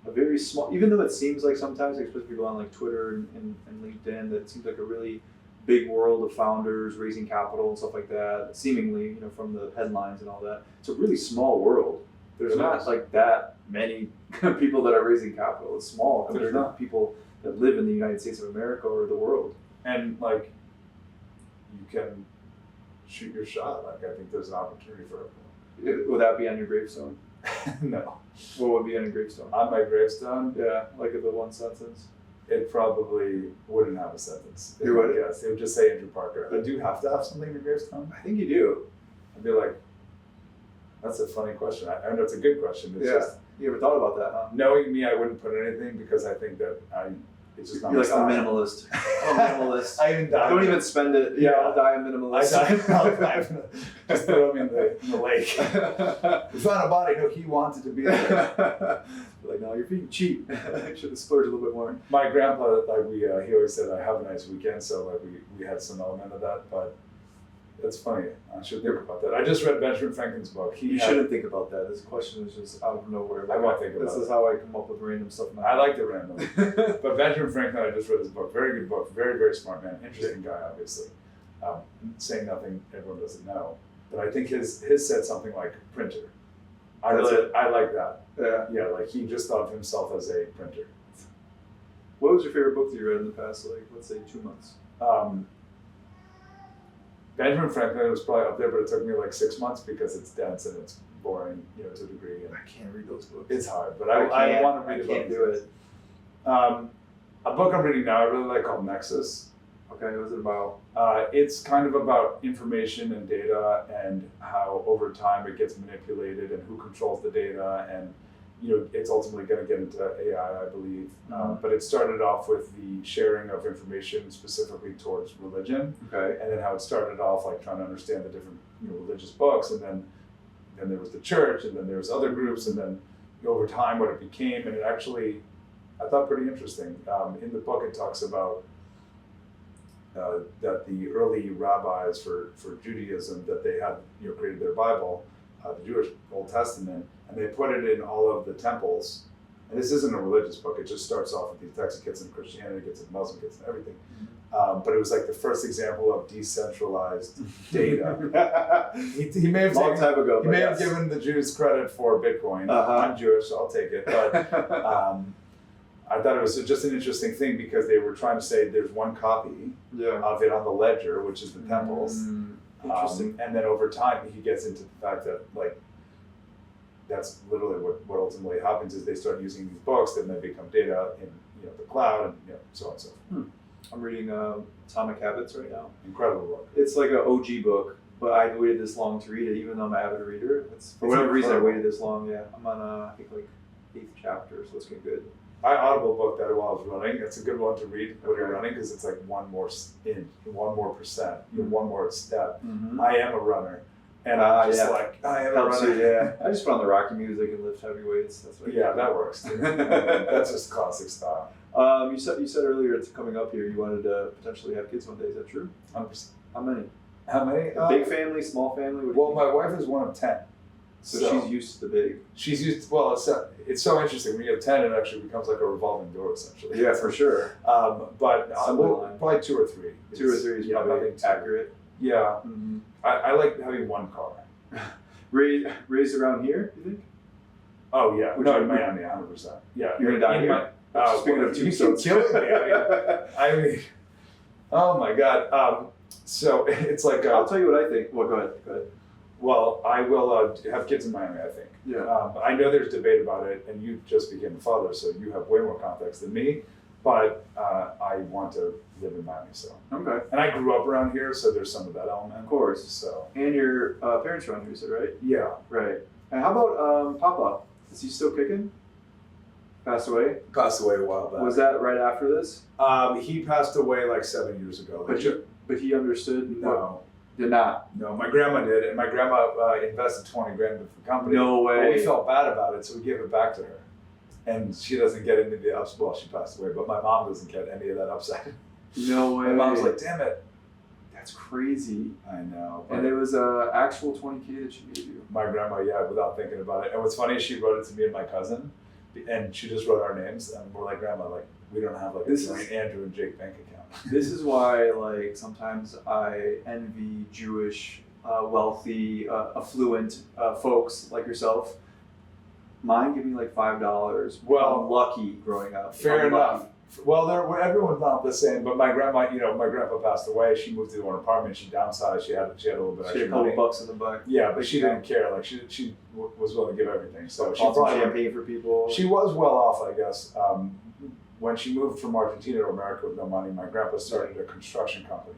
very small, even though it seems like sometimes, especially people on like Twitter and LinkedIn, that it seems like a really big world of founders raising capital and stuff like that, seemingly, from the headlines and all that. It's a really small world. There's not like that many people that are raising capital. It's small compared to people that live in the United States of America or the world. And like, you can shoot your shot. Like, I think there's an opportunity for everyone. Would that be on your gravestone? No. What would be on your gravestone? On my gravestone? Yeah, like the one sentence. It probably wouldn't have a sentence. You would? Yes, it would just say Andrew Parker. Do you have to have something in your gravestone? I think you do. I'd be like, that's a funny question. I know it's a good question. It's just, you ever thought about that, huh? knowing me, I wouldn't put anything because I think that it's just not. You're like, I'm a minimalist. I'm a minimalist. I even die. Don't even spend it. Yeah, I'll die a minimalist. I'll die. Just throw him in the lake. We found a body. No, he wanted to be there. Like, no, you're being cheap. I should have splurged a little bit more. My grandpa, like he always said, I have a nice weekend, so like we had some element of that, but that's funny. I should think about that. I just read Benjamin Franklin's book. You shouldn't think about that. This question is just out of nowhere. I won't think about it. This is how I come up with random stuff. I like the random. But Benjamin Franklin, I just read his book. Very good book. Very, very smart man. Interesting guy, obviously. Saying nothing everyone doesn't know. But I think his said something like printer. I like that. Yeah. Yeah, like he just thought of himself as a printer. What was your favorite book that you read in the past, like, let's say 2 months? Benjamin Franklin was probably up there, but it took me like 6 months because it's dense and it's boring, to a degree. And I can't read those books. it's hard, but I want to read about it. I can't do it. A book I'm reading now, I really like, called Nexus. Okay, what was it about? It's kind of about information and data and how over time it gets manipulated and who controls the data, and it's ultimately going to get into AI, I believe. But it started off with the sharing of information specifically towards religion, Okay. and then how it started off like trying to understand the different religious books, and then there was the church, and then there was other groups, and then over time what it became, and it actually I thought pretty interesting. In the book it talks about that the early rabbis for Judaism, that they had created their Bible, the Jewish Old Testament, and they put it in all of the temples. And this isn't a religious book, it just starts off with these texts. It gets into Christianity, it gets into Muslim, it gets into everything. But it was like the first example of decentralized data. He may have Long time ago. He may have given the Jews credit for Bitcoin. I'm Jewish, so I'll take it. But I thought it was just an interesting thing because they were trying to say there's one copy of it on the ledger, which is the temples. Interesting. And then over time, he gets into the fact that like that's literally what ultimately happens is they start using these books, then they become data in the cloud, and so on and so forth. I'm reading Atomic Habits right now. Incredible book. It's like an OG book, but I waited this long to read it, even though I'm an avid reader. For whatever reason, I waited this long. Yeah, I'm on I think like 8th chapter, so it's getting good. I Audible booked that while I was running. It's a good one to read when you're running because it's like one more percent, one more step. I am a runner, and I'm just like I am a runner. Yeah, I just put on the Rocky music and lift heavy weights. That's what that works. That's just classic style. You said earlier it's coming up here. You wanted to potentially have kids one day. Is that true? 100%. How many? How many? Big family, small family. Well, my wife is one of 10. So she's used to the big. She's used. Well, it's so interesting when you have 10. It actually becomes like a revolving door, essentially. Yeah, for sure. But probably 2 or 3. 2 or 3 is probably accurate. Yeah. I like having one car. Raised around here, you think? Oh yeah. No, in Miami, 100%. Yeah. You're gonna die here? Speaking of you keep tombstones. killing me. I mean, oh my God. So it's like I'll tell you what I think. Well, go ahead. well, I will have kids in Miami, I think. Yeah. I know there's debate about it, and you just became a father, so you have way more context than me. But I want to live in Miami, so. Okay. And I grew up around here, so there's some of that element. Of course. So. And your parents are on here, you said, right? Yeah. Right. And how about Papa? Is he still kicking? Passed away? Passed away a while back. Was that right after this? He passed away like 7 years ago. But he understood? No. Did not? No, my grandma did, and my grandma invested 20 grand into the company. No way. But we felt bad about it, so we gave it back to her. And she doesn't get any of the upside. Well, she passed away, but my mom doesn't get any of that upside. No way. My mom's like, damn it. That's crazy. I know. And it was an actual 20K that she gave you. My grandma, yeah, without thinking about it. And what's funny is she wrote it to me and my cousin, and she just wrote our names, and we're like, Grandma, like, we don't have like a joint Andrew and Jake bank account. This is why, like, sometimes I envy Jewish, wealthy, affluent folks like yourself. Mine give me like $5. Well, I'm lucky growing up. Fair I'm enough. lucky. Well, everyone's not the same, but my grandma, my grandpa passed away. She moved to one apartment. She downsized. She had a little bit She had extra a couple money. bucks in the buck. Yeah, but she didn't care. Like she was willing to give everything. So she Bought some brought champagne for people. She was well off, I guess. When she moved from Argentina to America with no money, my grandpa started a construction company,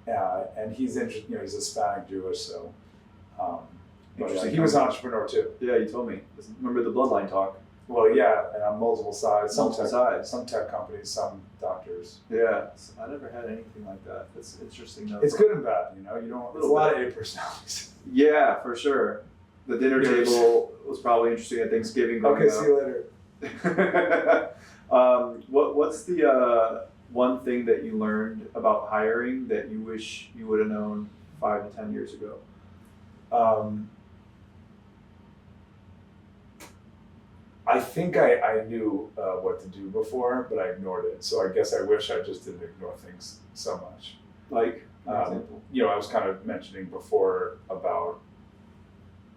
and he's interested. He's Hispanic Jewish, so. But he was an entrepreneur too. Yeah, you told me. Remember the bloodline talk? Well, yeah, and on multiple sides. Multiple sides. Some tech companies, some doctors. Yeah, I never had anything like that. It's interesting though. It's good and bad, you don't. There's a lot of A personalities. Yeah, for sure. The dinner table was probably interesting at Thanksgiving. Okay, see you later. What's the one thing that you learned about hiring that you wish you would have known 5 to 10 years ago? I think I knew what to do before, but I ignored it. So I guess I wish I just didn't ignore things so much. Like, for example? I was kind of mentioning before about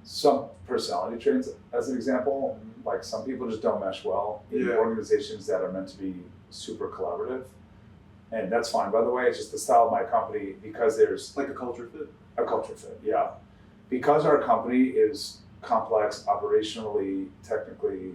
some personality traits as an example. Mm-hmm. Like some people just don't mesh well in organizations that are meant to be super collaborative. And that's fine, by the way. It's just the style of my company because there's like a culture fit. A culture fit, yeah. Because our company is complex operationally, technically,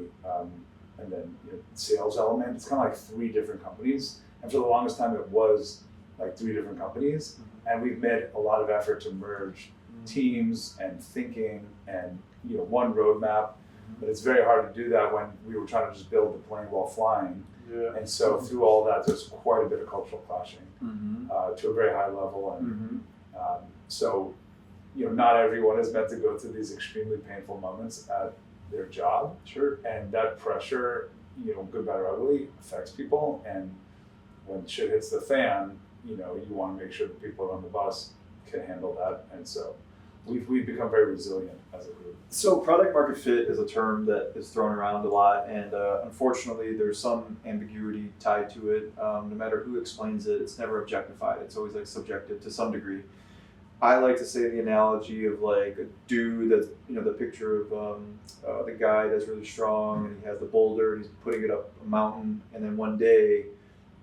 and then sales element. It's kind of like 3 different companies, and for the longest time it was like 3 different companies. And we've made a lot of effort to merge teams and thinking and one roadmap. But it's very hard to do that when we were trying to just build the plane while flying. Yeah. And so through all that, there's quite a bit of cultural clashing to a very high level, and so. Not everyone is meant to go through these extremely painful moments at their job. Sure. And that pressure, good, bad, or ugly, affects people. And when shit hits the fan, you want to make sure the people on the bus can handle that. And so we've become very resilient as a group. So product market fit is a term that is thrown around a lot, and unfortunately there's some ambiguity tied to it. No matter who explains it, it's never objectified. It's always like subjective to some degree. I like to say the analogy of like a dude that's, the picture of the guy that's really strong and he has the boulder and he's putting it up a mountain, and then one day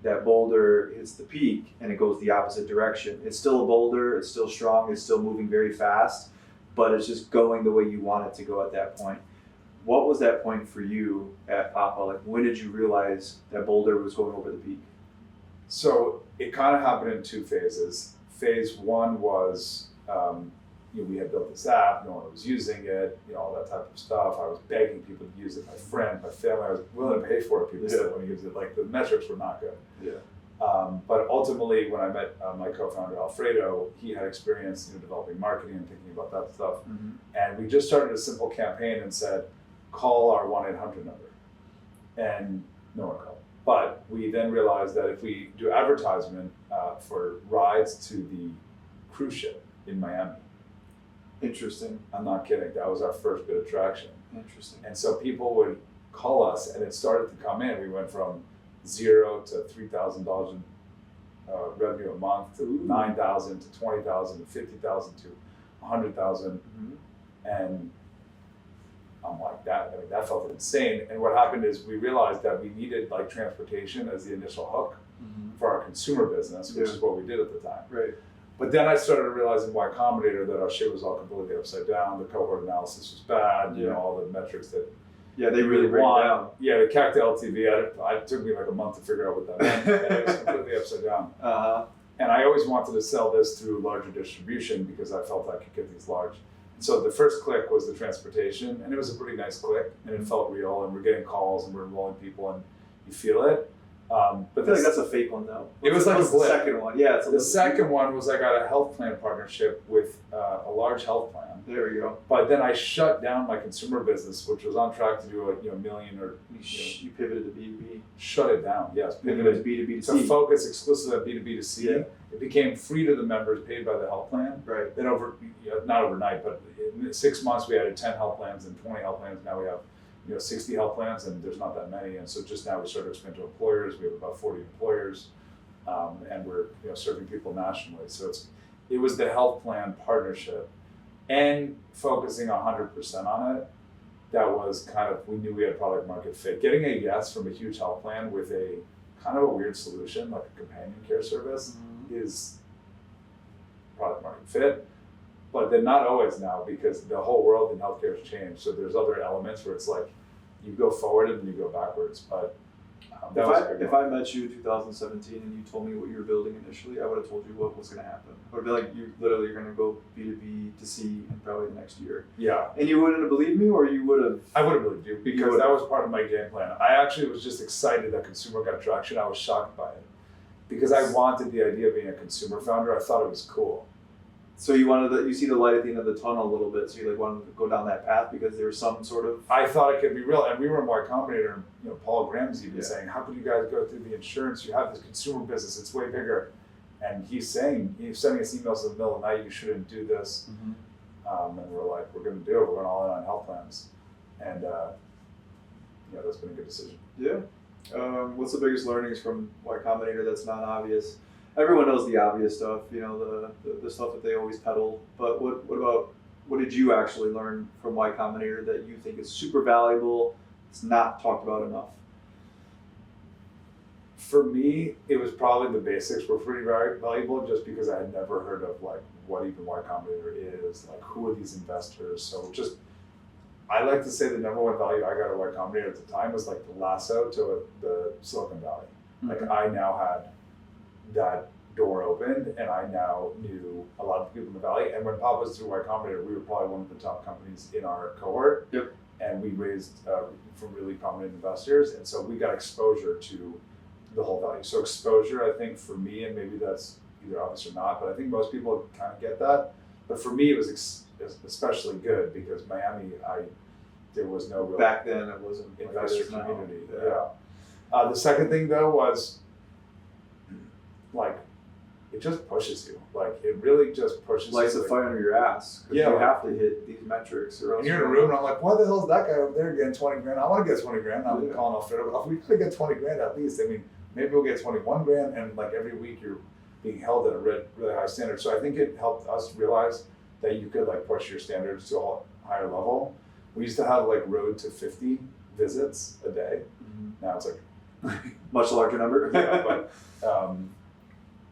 that boulder hits the peak and it goes the opposite direction. It's still a boulder, it's still strong, it's still moving very fast, but it's just going the way you want it to go at that point. What was that point for you at Papa? Like, when did you realize that boulder was going over the peak? So it kind of happened in 2 phases. Phase 1 was, we had built this app, no one was using it, all that type of stuff. I was begging people to use it, my friend, my family, I was willing to pay for it. People still want to use it. Like the metrics were not good. Yeah. But ultimately, when I met my co-founder Alfredo, he had experience developing marketing and thinking about that stuff. And we just started a simple campaign and said, call our 1-800 number. And no one called. But we then realized that if we do advertisement for rides to the cruise ship in Miami. Interesting. I'm not kidding. That was our first bit of traction. Interesting. And so people would call us, and it started to come in. We went from $0 to $3,000 in revenue a month to $9,000 to $20,000 to $50,000 to $100,000. And I'm like, that felt insane. And what happened is we realized that we needed like transportation as the initial hook for our consumer business, which is what we did at the time. Right. But then I started realizing Y Combinator that our shit was all completely upside down. The cohort analysis was bad. You know, all the metrics that they really break it down. Yeah, the CAC to LTV. It took me like a month to figure out what that meant. And it was completely upside down. And I always wanted to sell this through larger distribution because I felt I could get these large. So the first click was the transportation, and it was a pretty nice click, and it felt real, and we're getting calls, and we're enrolling people, and you feel it. But I feel like that's a fake one, though. It was like a blip. The second one, yeah. The second one was I got a health plan partnership with a large health plan. There we go. But then I shut down my consumer business, which was on track to do a million or. You pivoted to B2B. Shut it down. Yes, pivoted to B2B to focus exclusively on B2B to C. Yeah. It became free to the members, paid by the health plan. Right. Then not overnight, but in 6 months we added 10 health plans and 20 health plans. Now we have 60 health plans, and there's not that many. And so just now we started to expand to employers. We have about 40 employers, and we're serving people nationally. So it was the health plan partnership and focusing 100% on it. That was kind of, we knew we had product market fit. Getting a yes from a huge health plan with a kind of a weird solution like a companion care service is product market fit. But then not always now, because the whole world in healthcare has changed. So there's other elements where it's like you go forward and then you go backwards. But if I met you in 2017 and you told me what you were building initially, I would have told you what was going to happen. I would be like, you're going to go B2B to C in probably the next year. Yeah. And you wouldn't have believed me, or you would have? I would have believed you, because that was part of my game plan. I actually was just excited that consumer got traction. I was shocked by it because I wanted the idea of being a consumer founder. I thought it was cool. So you see the light at the end of the tunnel a little bit, so you like wanted to go down that path because there was some sort of. I thought it could be real, and we were in Y Combinator, and Paul Graham's even saying, "How could you guys go through the insurance? You have this consumer business; it's way bigger." And he's sending us emails in the middle of the night. You shouldn't do this, and we're like, "We're going to do it. We're going all in on health plans," and that's been a good decision. Yeah. What's the biggest learnings from Y Combinator that's not obvious? Everyone knows the obvious stuff, the stuff that they always peddle. But what did you actually learn from Y Combinator that you think is super valuable? It's not talked about enough. For me, it was probably the basics were pretty very valuable, just because I had never heard of like what even Y Combinator is, like who are these investors. So I like to say the number one value I got at Y Combinator at the time was like the lasso to the Silicon Valley. Like I now had that door opened, and I now knew a lot of people in the Valley. And when Pop was through Y Combinator, we were probably one of the top companies in our cohort. Yep. And we raised from really prominent investors, and so we got exposure to the whole value. So exposure, I think for me, and maybe that's either obvious or not, but I think most people kind of get that. But for me, it was especially good because Miami, there was no real back then it wasn't investor community. Yeah. The second thing though was like it just pushes you. Like it really just pushes lights you. a fire under your ass. Because you have to hit these metrics. Or else and you're in a room and I'm like, why the hell is that guy over there getting 20 grand? I want to get 20 grand. I'm calling off straight up. If we could get 20 grand at least, I mean, maybe we'll get 21 grand, and like every week you're being held at a really high standard. So I think it helped us realize that you could like push your standards to a higher level. We used to have like road to 50 visits a day. Now it's like much larger number. But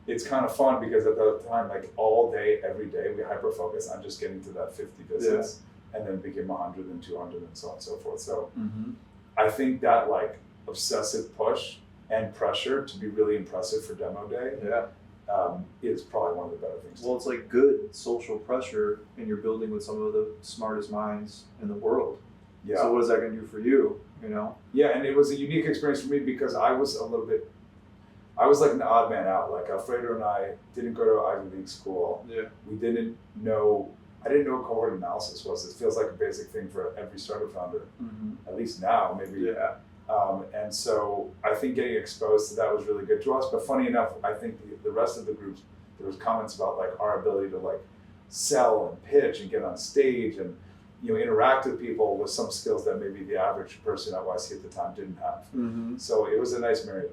it's kind of fun because at the time, like all day, every day, we hyper focus on just getting to that 50 visits, and then it became 100 and 200 and so on and so forth. So I think that like obsessive push and pressure to be really impressive for demo day is probably one of the better things. Well, it's like good social pressure, and you're building with some of the smartest minds in the world. Yeah. So what is that going to do for you? Yeah, and it was a unique experience for me because I was like an odd man out. Like Alfredo and I didn't go to Ivy League school. Yeah. I didn't know what cohort analysis was. It feels like a basic thing for every startup founder, at least now, maybe. Yeah. And so I think getting exposed to that was really good to us. But funny enough, I think the rest of the groups, there was comments about like our ability to like sell and pitch and get on stage and interact with people with some skills that maybe the average person at YC at the time didn't have. So it was a nice marriage.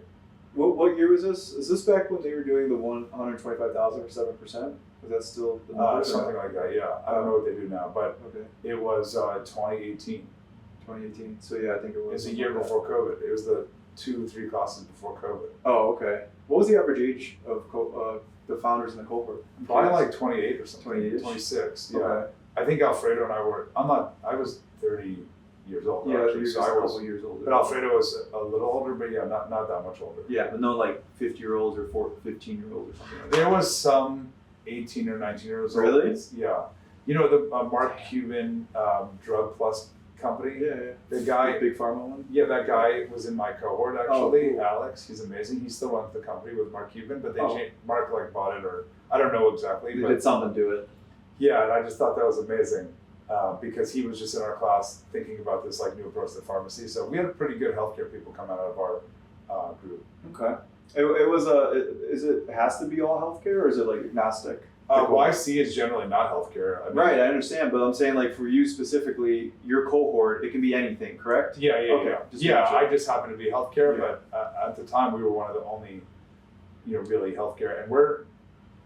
What year was this? Is this back when they were doing the 125,000 or 7%? Was that still the number? Something like that, yeah. I don't know what they do now, but it was 2018. 2018. So yeah, I think it It was. was a year before COVID. It was the 2-3 classes before COVID. Oh, okay. What was the average age of the founders in the cohort? Probably like 28 or something. 28-ish? 26. Yeah. Okay. I think Alfredo and I were. I was 30 years old. Yeah, actually, you're so just I a was. couple years older. But Alfredo was a little older, but yeah, not that much older. Yeah, but no like 50-year-olds or 15-year-olds or something like that. There was some 18 or 19 years old. Really? Yeah. You know the Mark Cuban Drug Plus company? Yeah. The guy. The big pharma one? Yeah, that guy was in my cohort actually. Oh, cool. Alex, he's amazing. He still runs the company with Mark Cuban, but they Oh. changed, Mark like bought it, or I don't know exactly. They But did something to it. yeah, and I just thought that was amazing because he was just in our class thinking about this like new approach to pharmacy. So we had pretty good healthcare people come out of our group. Okay. It was it has to be all healthcare or is it like agnostic? YC is generally not healthcare. I mean, Right, I understand, but I'm saying like for you specifically, your cohort, it can be anything, correct? Yeah, Okay, yeah. just Yeah, making sure. I just happened to be healthcare, Yeah. but at the time we were one of the only, really healthcare, and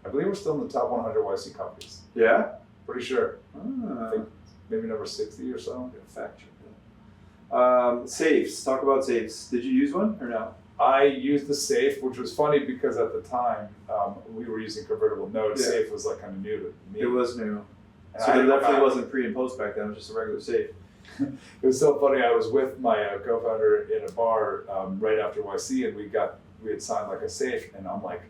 I believe we're still in the top 100 YC companies. Yeah? Pretty sure. Ah, I think maybe number 60 or so. fact check that. Safes. Talk about safes. Did you use one or no? I used the safe, which was funny because at the time we were using convertible note. Yeah. Safe was like kind of new to me. It was new. And So I there didn't definitely know- wasn't pre and post back then. It was just a regular safe. It was so funny. I was with my co-founder in a bar right after YC, and we had signed like a safe, and I'm like,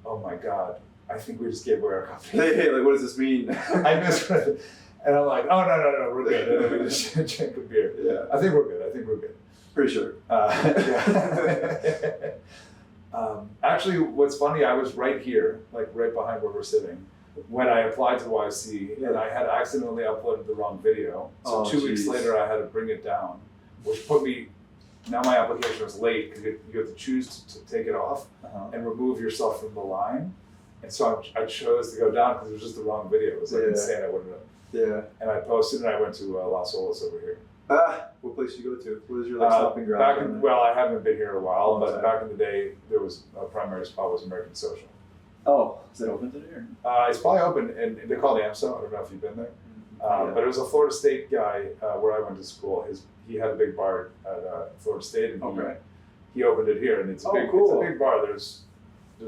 oh my god, I think we just gave away our company. Hey, like what does this mean? I misread it, and I'm like, oh no, we're good. And then we just drank a beer. Yeah, I think we're good. pretty sure. Yeah. Actually, what's funny, I was right here, like right behind where we're sitting, when I applied to YC, and I had accidentally uploaded the wrong video. So Oh, 2 weeks geez. later, I had to bring it down, which put me. Now my application was late because you have to choose to take it off Uh-huh. and remove yourself from the line. And so I chose to go down because it was just the wrong video. It was like Yeah. insane. I wouldn't have. Yeah. And I posted, and I went to Las Olas over here. What place did you go to? What was your like stopping ground? Back down in, there? well, I haven't been here in a while, Long but time. back in the day, there was a primary spot was American Social. Oh, is it open today? Or? It's probably open, and they call it AMSO. I don't know if you've been there, Yeah. but it was a Florida State guy where I went to school. He had a big bar at Florida State, and Okay. he opened it here, and it's a Oh, big, cool. it's a big bar. There's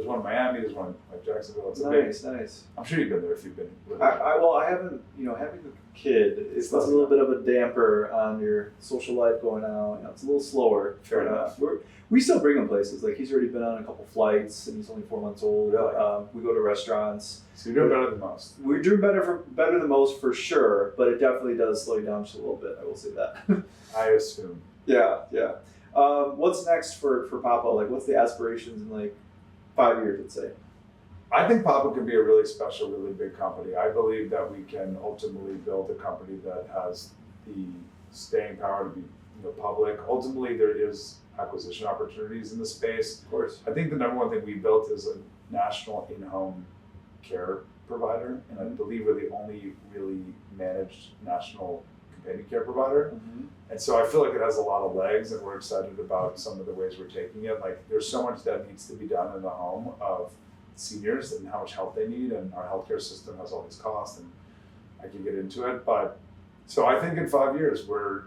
one in Miami, there's one in like Jacksonville. It's a big. Nice. I'm sure you've been there if you've been. living I haven't, having a kid, it's a little bit of a damper on your social life going out. It's a little slower. Fair but, enough. We still bring him places. Like he's already been on a couple flights, and he's only 4 months old. Really? We go to restaurants. So you're doing better than most. We're doing better than most for sure, but it definitely does slow you down just a little bit. I will say that. I assume. Yeah. What's next for Papa? Like, what's the aspirations in like 5 years? Let's say. I think Papa can be a really special, really big company. I believe that we can ultimately build a company that has the staying power to be public. Ultimately, there is acquisition opportunities in the space. Of course. I think the number one thing we built is a national in-home care provider, and I believe we're the only really managed national companion care provider. Mm-hmm. And so I feel like it has a lot of legs, and we're excited about some of the ways we're taking it. Like there's so much that needs to be done in the home of seniors and how much help they need, and our healthcare system has all these costs, and I can get into it. But so I think in 5 years we're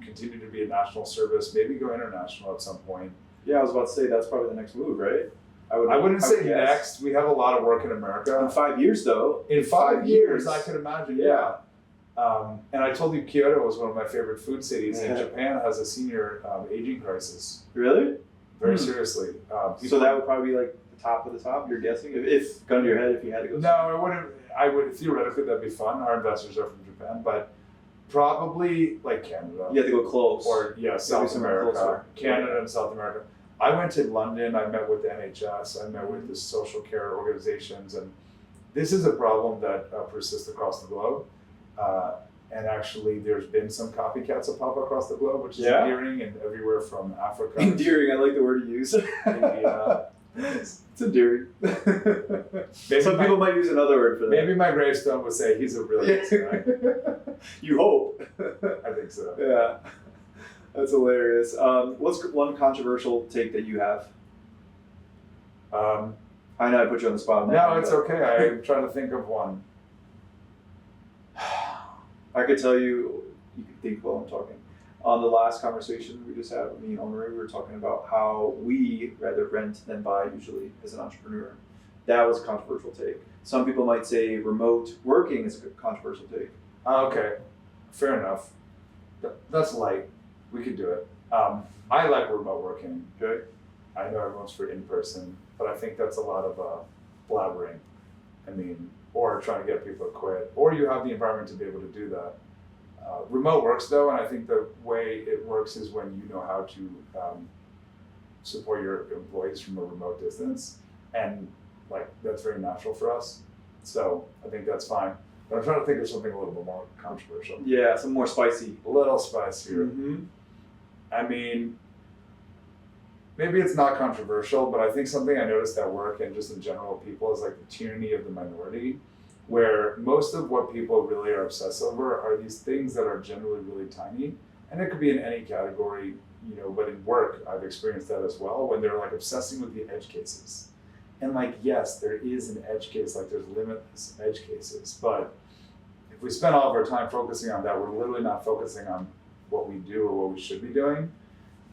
continue to be a national service, maybe go international at some point. Yeah, I was about to say that's probably the next move, right? I wouldn't say guess. next. We have a lot of work in In America. 5 years, though. In 5 years, I could imagine. Yeah. And I told you Kyoto was one of my favorite food cities, and Yeah. Japan has a senior aging crisis Really? very seriously. So that would probably be like the top of the top. You're guessing, if gun to your head, if you had to go. No, it wouldn't. I would theoretically that'd be fun. Our investors are from Japan, but probably like Canada. You have to go close. Or South somewhere America, closer. Canada and South America. I went to London. I met with the NHS. I met with the social care organizations, and this is a problem that persists across the globe. And actually, there's been some copycats of Papa across the globe, which is Yeah. endearing, and everywhere from Africa, Endearing. I like the word you use. India. It's endearing. Maybe Some people might use another word for that. Maybe my gravestone would say he's a really nice guy. You hope. I think so. Yeah. That's hilarious. What's one controversial take that you have? I know I put you on the spot. No, it's okay. I'm trying to think of one. I could tell you think while I'm talking. On the last conversation we just had with me and Omri, we were talking about how we rather rent than buy usually as an entrepreneur. That was a controversial take. Some people might say remote working is a controversial take. Okay, fair enough. That's light. We could do it. I like remote working. Okay. I know everyone's for in-person, but I think that's a lot of blabbering. I mean, or trying to get people to quit, or you have the environment to be able to do that. Remote works though, and I think the way it works is when you know how to support your employees from a remote distance, and like that's very natural for us. So I think that's fine. But I'm trying to think of something a little bit more controversial. Yeah, some more spicy. A little spicier. Mm-hmm. I mean, maybe it's not controversial, but I think something I noticed at work and just in general people is like the tyranny of the minority, where most of what people really are obsessed over are these things that are generally really tiny. And it could be in any category, you know, but in work, I've experienced that as well, when they're like obsessing with the edge cases. And like, yes, there is an edge case, like there's limitless edge cases, but if we spend all of our time focusing on that, we're literally not focusing on what we do or what we should be doing.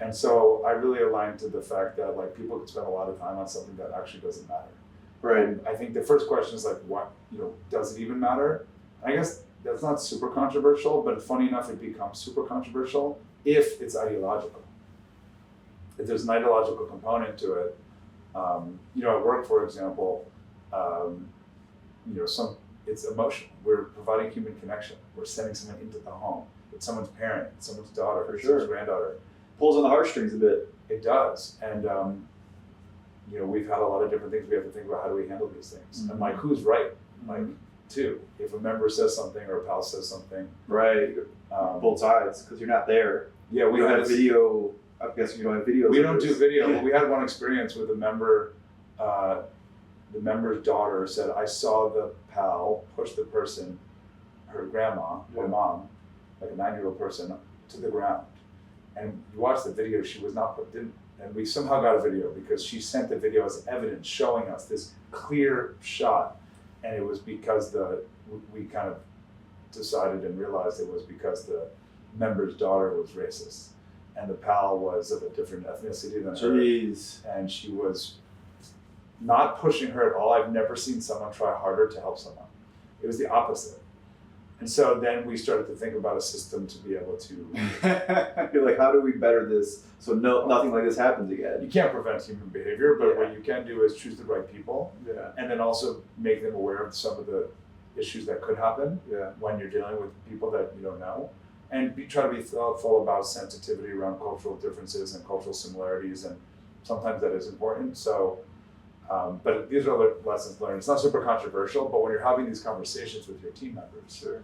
And so I really align to the fact that like people can spend a lot of time on something that actually doesn't matter. Right. And I think the first question is like, what, you know, does it even matter? I guess that's not super controversial, but funny enough, it becomes super controversial if it's ideological. If there's an ideological component to it, you know, at work, for example, you know, it's emotional. We're providing human connection. We're sending someone into the home. It's someone's parent, it's someone's daughter, For it's sure. someone's granddaughter. Pulls on the heartstrings a bit. It does, and you know, we've had a lot of different things we have to think about. How do we handle these things? Mm-hmm. And like, who's right? Like, Mhm. too. If a member says something or a pal says something, Right. Both sides, because you're not there. yeah, We we don't had have video. I'm guessing you don't have videos. We of don't do this. video, Yeah. but we had one experience with a member. The member's daughter said, "I saw the pal push the person, her grandma or Yeah. mom, like a 9-year-old person, to the ground." And you watch the video; she was not and we somehow got a video because she sent the video as evidence, showing us this clear shot, and it was because we kind of decided and realized it was because the member's daughter was racist, and the pal was of a different ethnicity than her. Jeez. And she was not pushing her at all. I've never seen someone try harder to help someone. It was the opposite. And so then we started to think about a system to be able to, You're like, how do we better this so nothing like this happens you again? can't prevent human behavior, but Yeah. what you can do is choose the right people Yeah. and then also make them aware of some of the issues that could happen Yeah. when you're dealing with people that you don't know. And try to be thoughtful about sensitivity around cultural differences and cultural similarities, and sometimes that is important. So, but these are other lessons learned. It's not super controversial, but when you're having these conversations with your team members, Sure.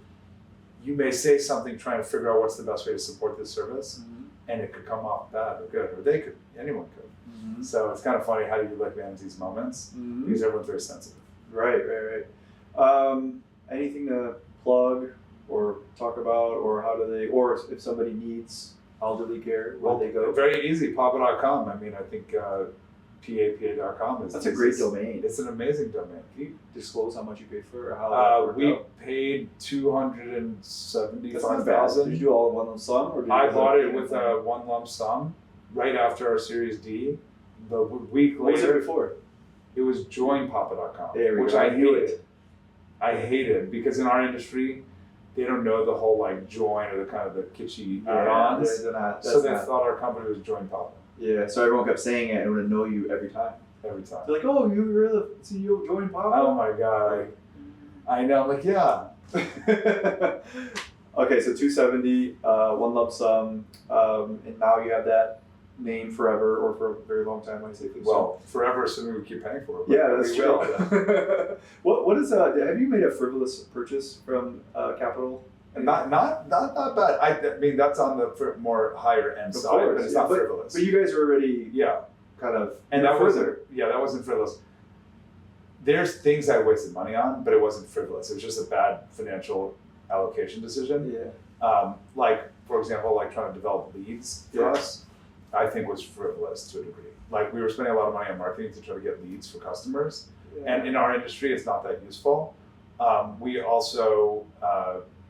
you may say something trying to figure out what's the best way to support this service, Mm-hmm. and it could come off bad or good, or they could, anyone could. Mm-hmm. So it's kind of funny, how do you like manage these moments? Mm-hmm. Because everyone's very sensitive. Right. Anything to plug or talk about, or how do they, or if somebody needs elderly care, where do they go? Very easy, papa.com. I mean, I think papa.com is. That's a great domain. It's an amazing domain. Can you disclose how much you paid for, or how that worked We out? paid That's not bad. Did you $275,000. do all in one lump sum, or did I you bought it with a one lump sum right after our Series D. The week What was it later, before? it was joinpapa.com, There we which go. I I knew hated. it. I hated because in our industry, they don't know the whole like join or the kind of the kitschy add-ons. they're not. So they That's not. thought our company was Join Papa Yeah, so everyone kept saying it and would know you every time. every time. They're like, "Oh, you're the CEO of Join Papa." Oh my god, I know. I'm like, yeah. Okay, so 270, one lump sum, and now you have that name forever, or for a very long time. When I say Well, forever, assuming we keep paying for it. but yeah, that's we true. will. What is have you made a frivolous purchase from Capital? And not that bad. I mean, that's on the more higher end Of side, course, but it's yeah, not frivolous. But you guys are already yeah, kind of and that further. wasn't frivolous. There's things I wasted money on, but it wasn't frivolous. It was just a bad financial allocation decision. Yeah. Like, for example, like trying to develop leads for Yeah. us, I think was frivolous to a degree. Like, we were spending a lot of money on marketing to try to get leads for customers. And in our industry, it's not that useful. We also,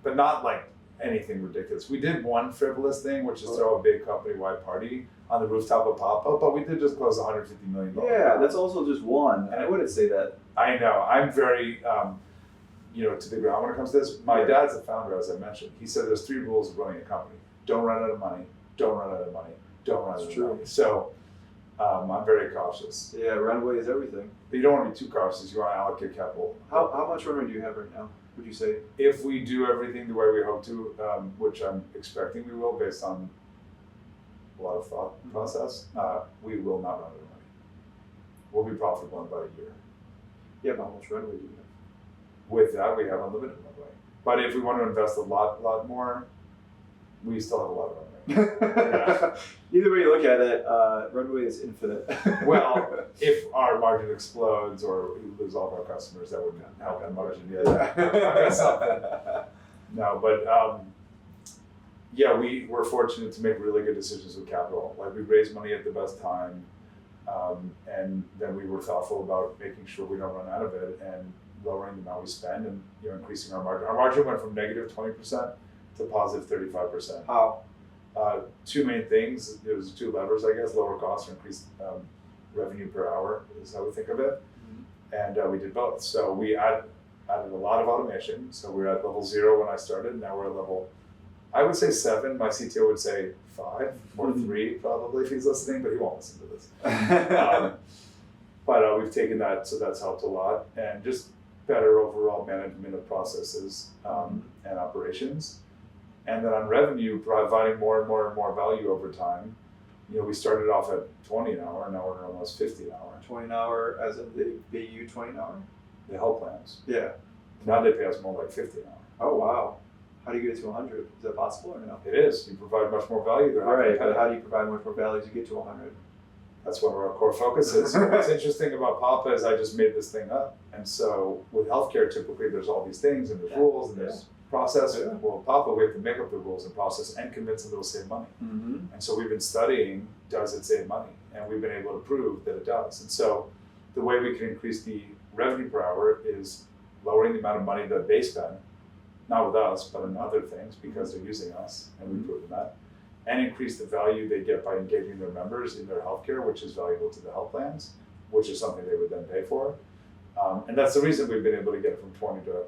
but not like anything ridiculous. We did one frivolous thing, which is throw a big company-wide party on the rooftop of Papa, but we did just close $150 million. Yeah, that's also just one. And I wouldn't say that. I know. I'm very, to the ground when it comes to this. My dad's a founder, as I mentioned. He said there's 3 rules of running a company. Don't run out of money. Don't run out of money. Don't run out of money. So I'm very cautious. Yeah, runway is everything. But you don't want to be too cautious. You want to allocate capital. How much runway do you have right now, would you say? If we do everything the way we hope to, which I'm expecting we will based on a lot of thought process, we will not run out of money. We'll be profitable in about a year. Yeah, but how much runway do you have? With that, we have unlimited runway. But if we want to invest a lot more, we still have a lot of runway. Yeah. Either way you look at it, runway is infinite. Well, if our margin explodes or we lose all of our customers, that wouldn't help the margin. No, but we're fortunate to make really good decisions with capital. Like we raised money at the best time, and then we were thoughtful about making sure we don't run out of it and lowering the amount we spend and increasing our margin. Our margin went from negative 20% to positive 35%. How? 2 main things. There was 2 levers, I guess: lower costs or increased revenue per hour is how we think of it. Mm-hmm. And we did both. So we added a lot of automation. So we were at level 0 when I started. Now we're at level, I would say 7. My CTO would say 5 or 3 probably if he's listening, but he won't listen to this. But we've taken that, so that's helped a lot, and just better overall management of processes and operations. And then on revenue, providing more and more value over time. We started off at 20 an hour, now we're almost 50 an hour. 20 an hour, as in they pay you 20 an hour? The health plans. Yeah. Now they pay us more like 50 an hour. Oh, wow. How do you get to 100? Is that possible or no? It is. You provide much more value. They're not right, gonna but how do you provide much more value to get to 100? That's one of our core focuses. What's interesting about Papa is I just made this thing up. And so with healthcare, typically there's all these things and there's rules and there's process. Yeah. Well, Papa, we have to make up the rules and process and convince them it'll save money. Mm-hmm. And so we've been studying, does it save money? And we've been able to prove that it does. And so the way we can increase the revenue per hour is lowering the amount of money that they spend, not with us, but in other things because they're using us, and we've proven that, and increase the value they get by engaging their members in their healthcare, which is valuable to the health plans, which is something they would then pay for. And that's the reason we've been able to get it from 20 to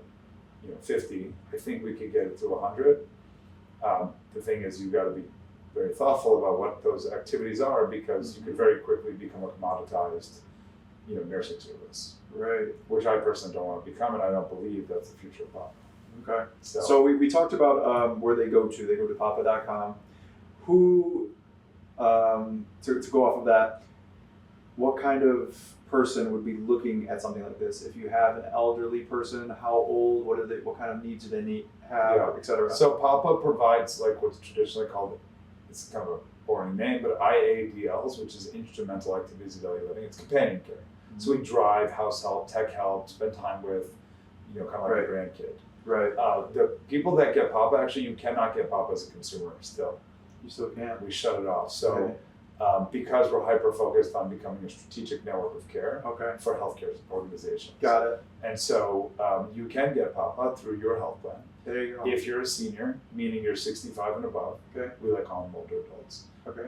50. I think we could get it to 100. The thing is, you've got to be very thoughtful about what those activities are because you could very quickly become a commoditized, nursing service. Right. Which I personally don't want to become, and I don't believe that's the future of Papa. Okay. So we talked about where they go to. They go to papa.com. Who, to go off of that, what kind of person would be looking at something like this? If you have an elderly person, how old? What kind of needs do they have, etc. So Papa provides like what's traditionally called, it's kind of a boring name, but IADLs, which is instrumental activities of daily living. It's companion care. Mm-hmm. So we drive, house help, tech help, spend time with, kind of like a grandkid. Right. The people that get Papa, actually, you cannot get Papa as a consumer still. You still can't. We shut it off. So because we're hyper-focused on becoming a strategic network of care for healthcare organizations. Got it. And so you can get Papa through your health plan. There you go. If you're a senior, meaning you're 65 and above, we like calling them older adults. Okay.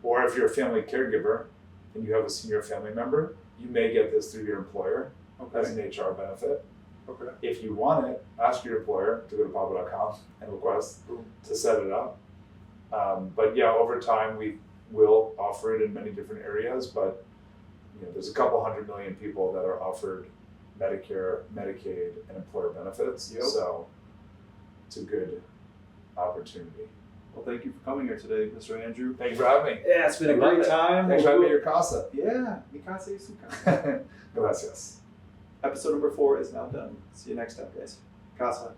Or if you're a family caregiver and you have a senior family member, you may get this through your employer as an HR benefit. Okay. If you want it, ask your employer to go to papa.com and request to set it up. But over time we will offer it in many different areas, but there's a couple 100 million people that are offered Medicare, Medicaid, and employer benefits. Yep. So it's a good opportunity. Well, thank you for coming here today, Mr. Andrew. Thank you for having me. Yeah, it's been a great time. Thanks for having me at your Casa. Yeah, mi casa y su casa. Gracias. Episode number 4 is now done. See you next time, guys. Casa.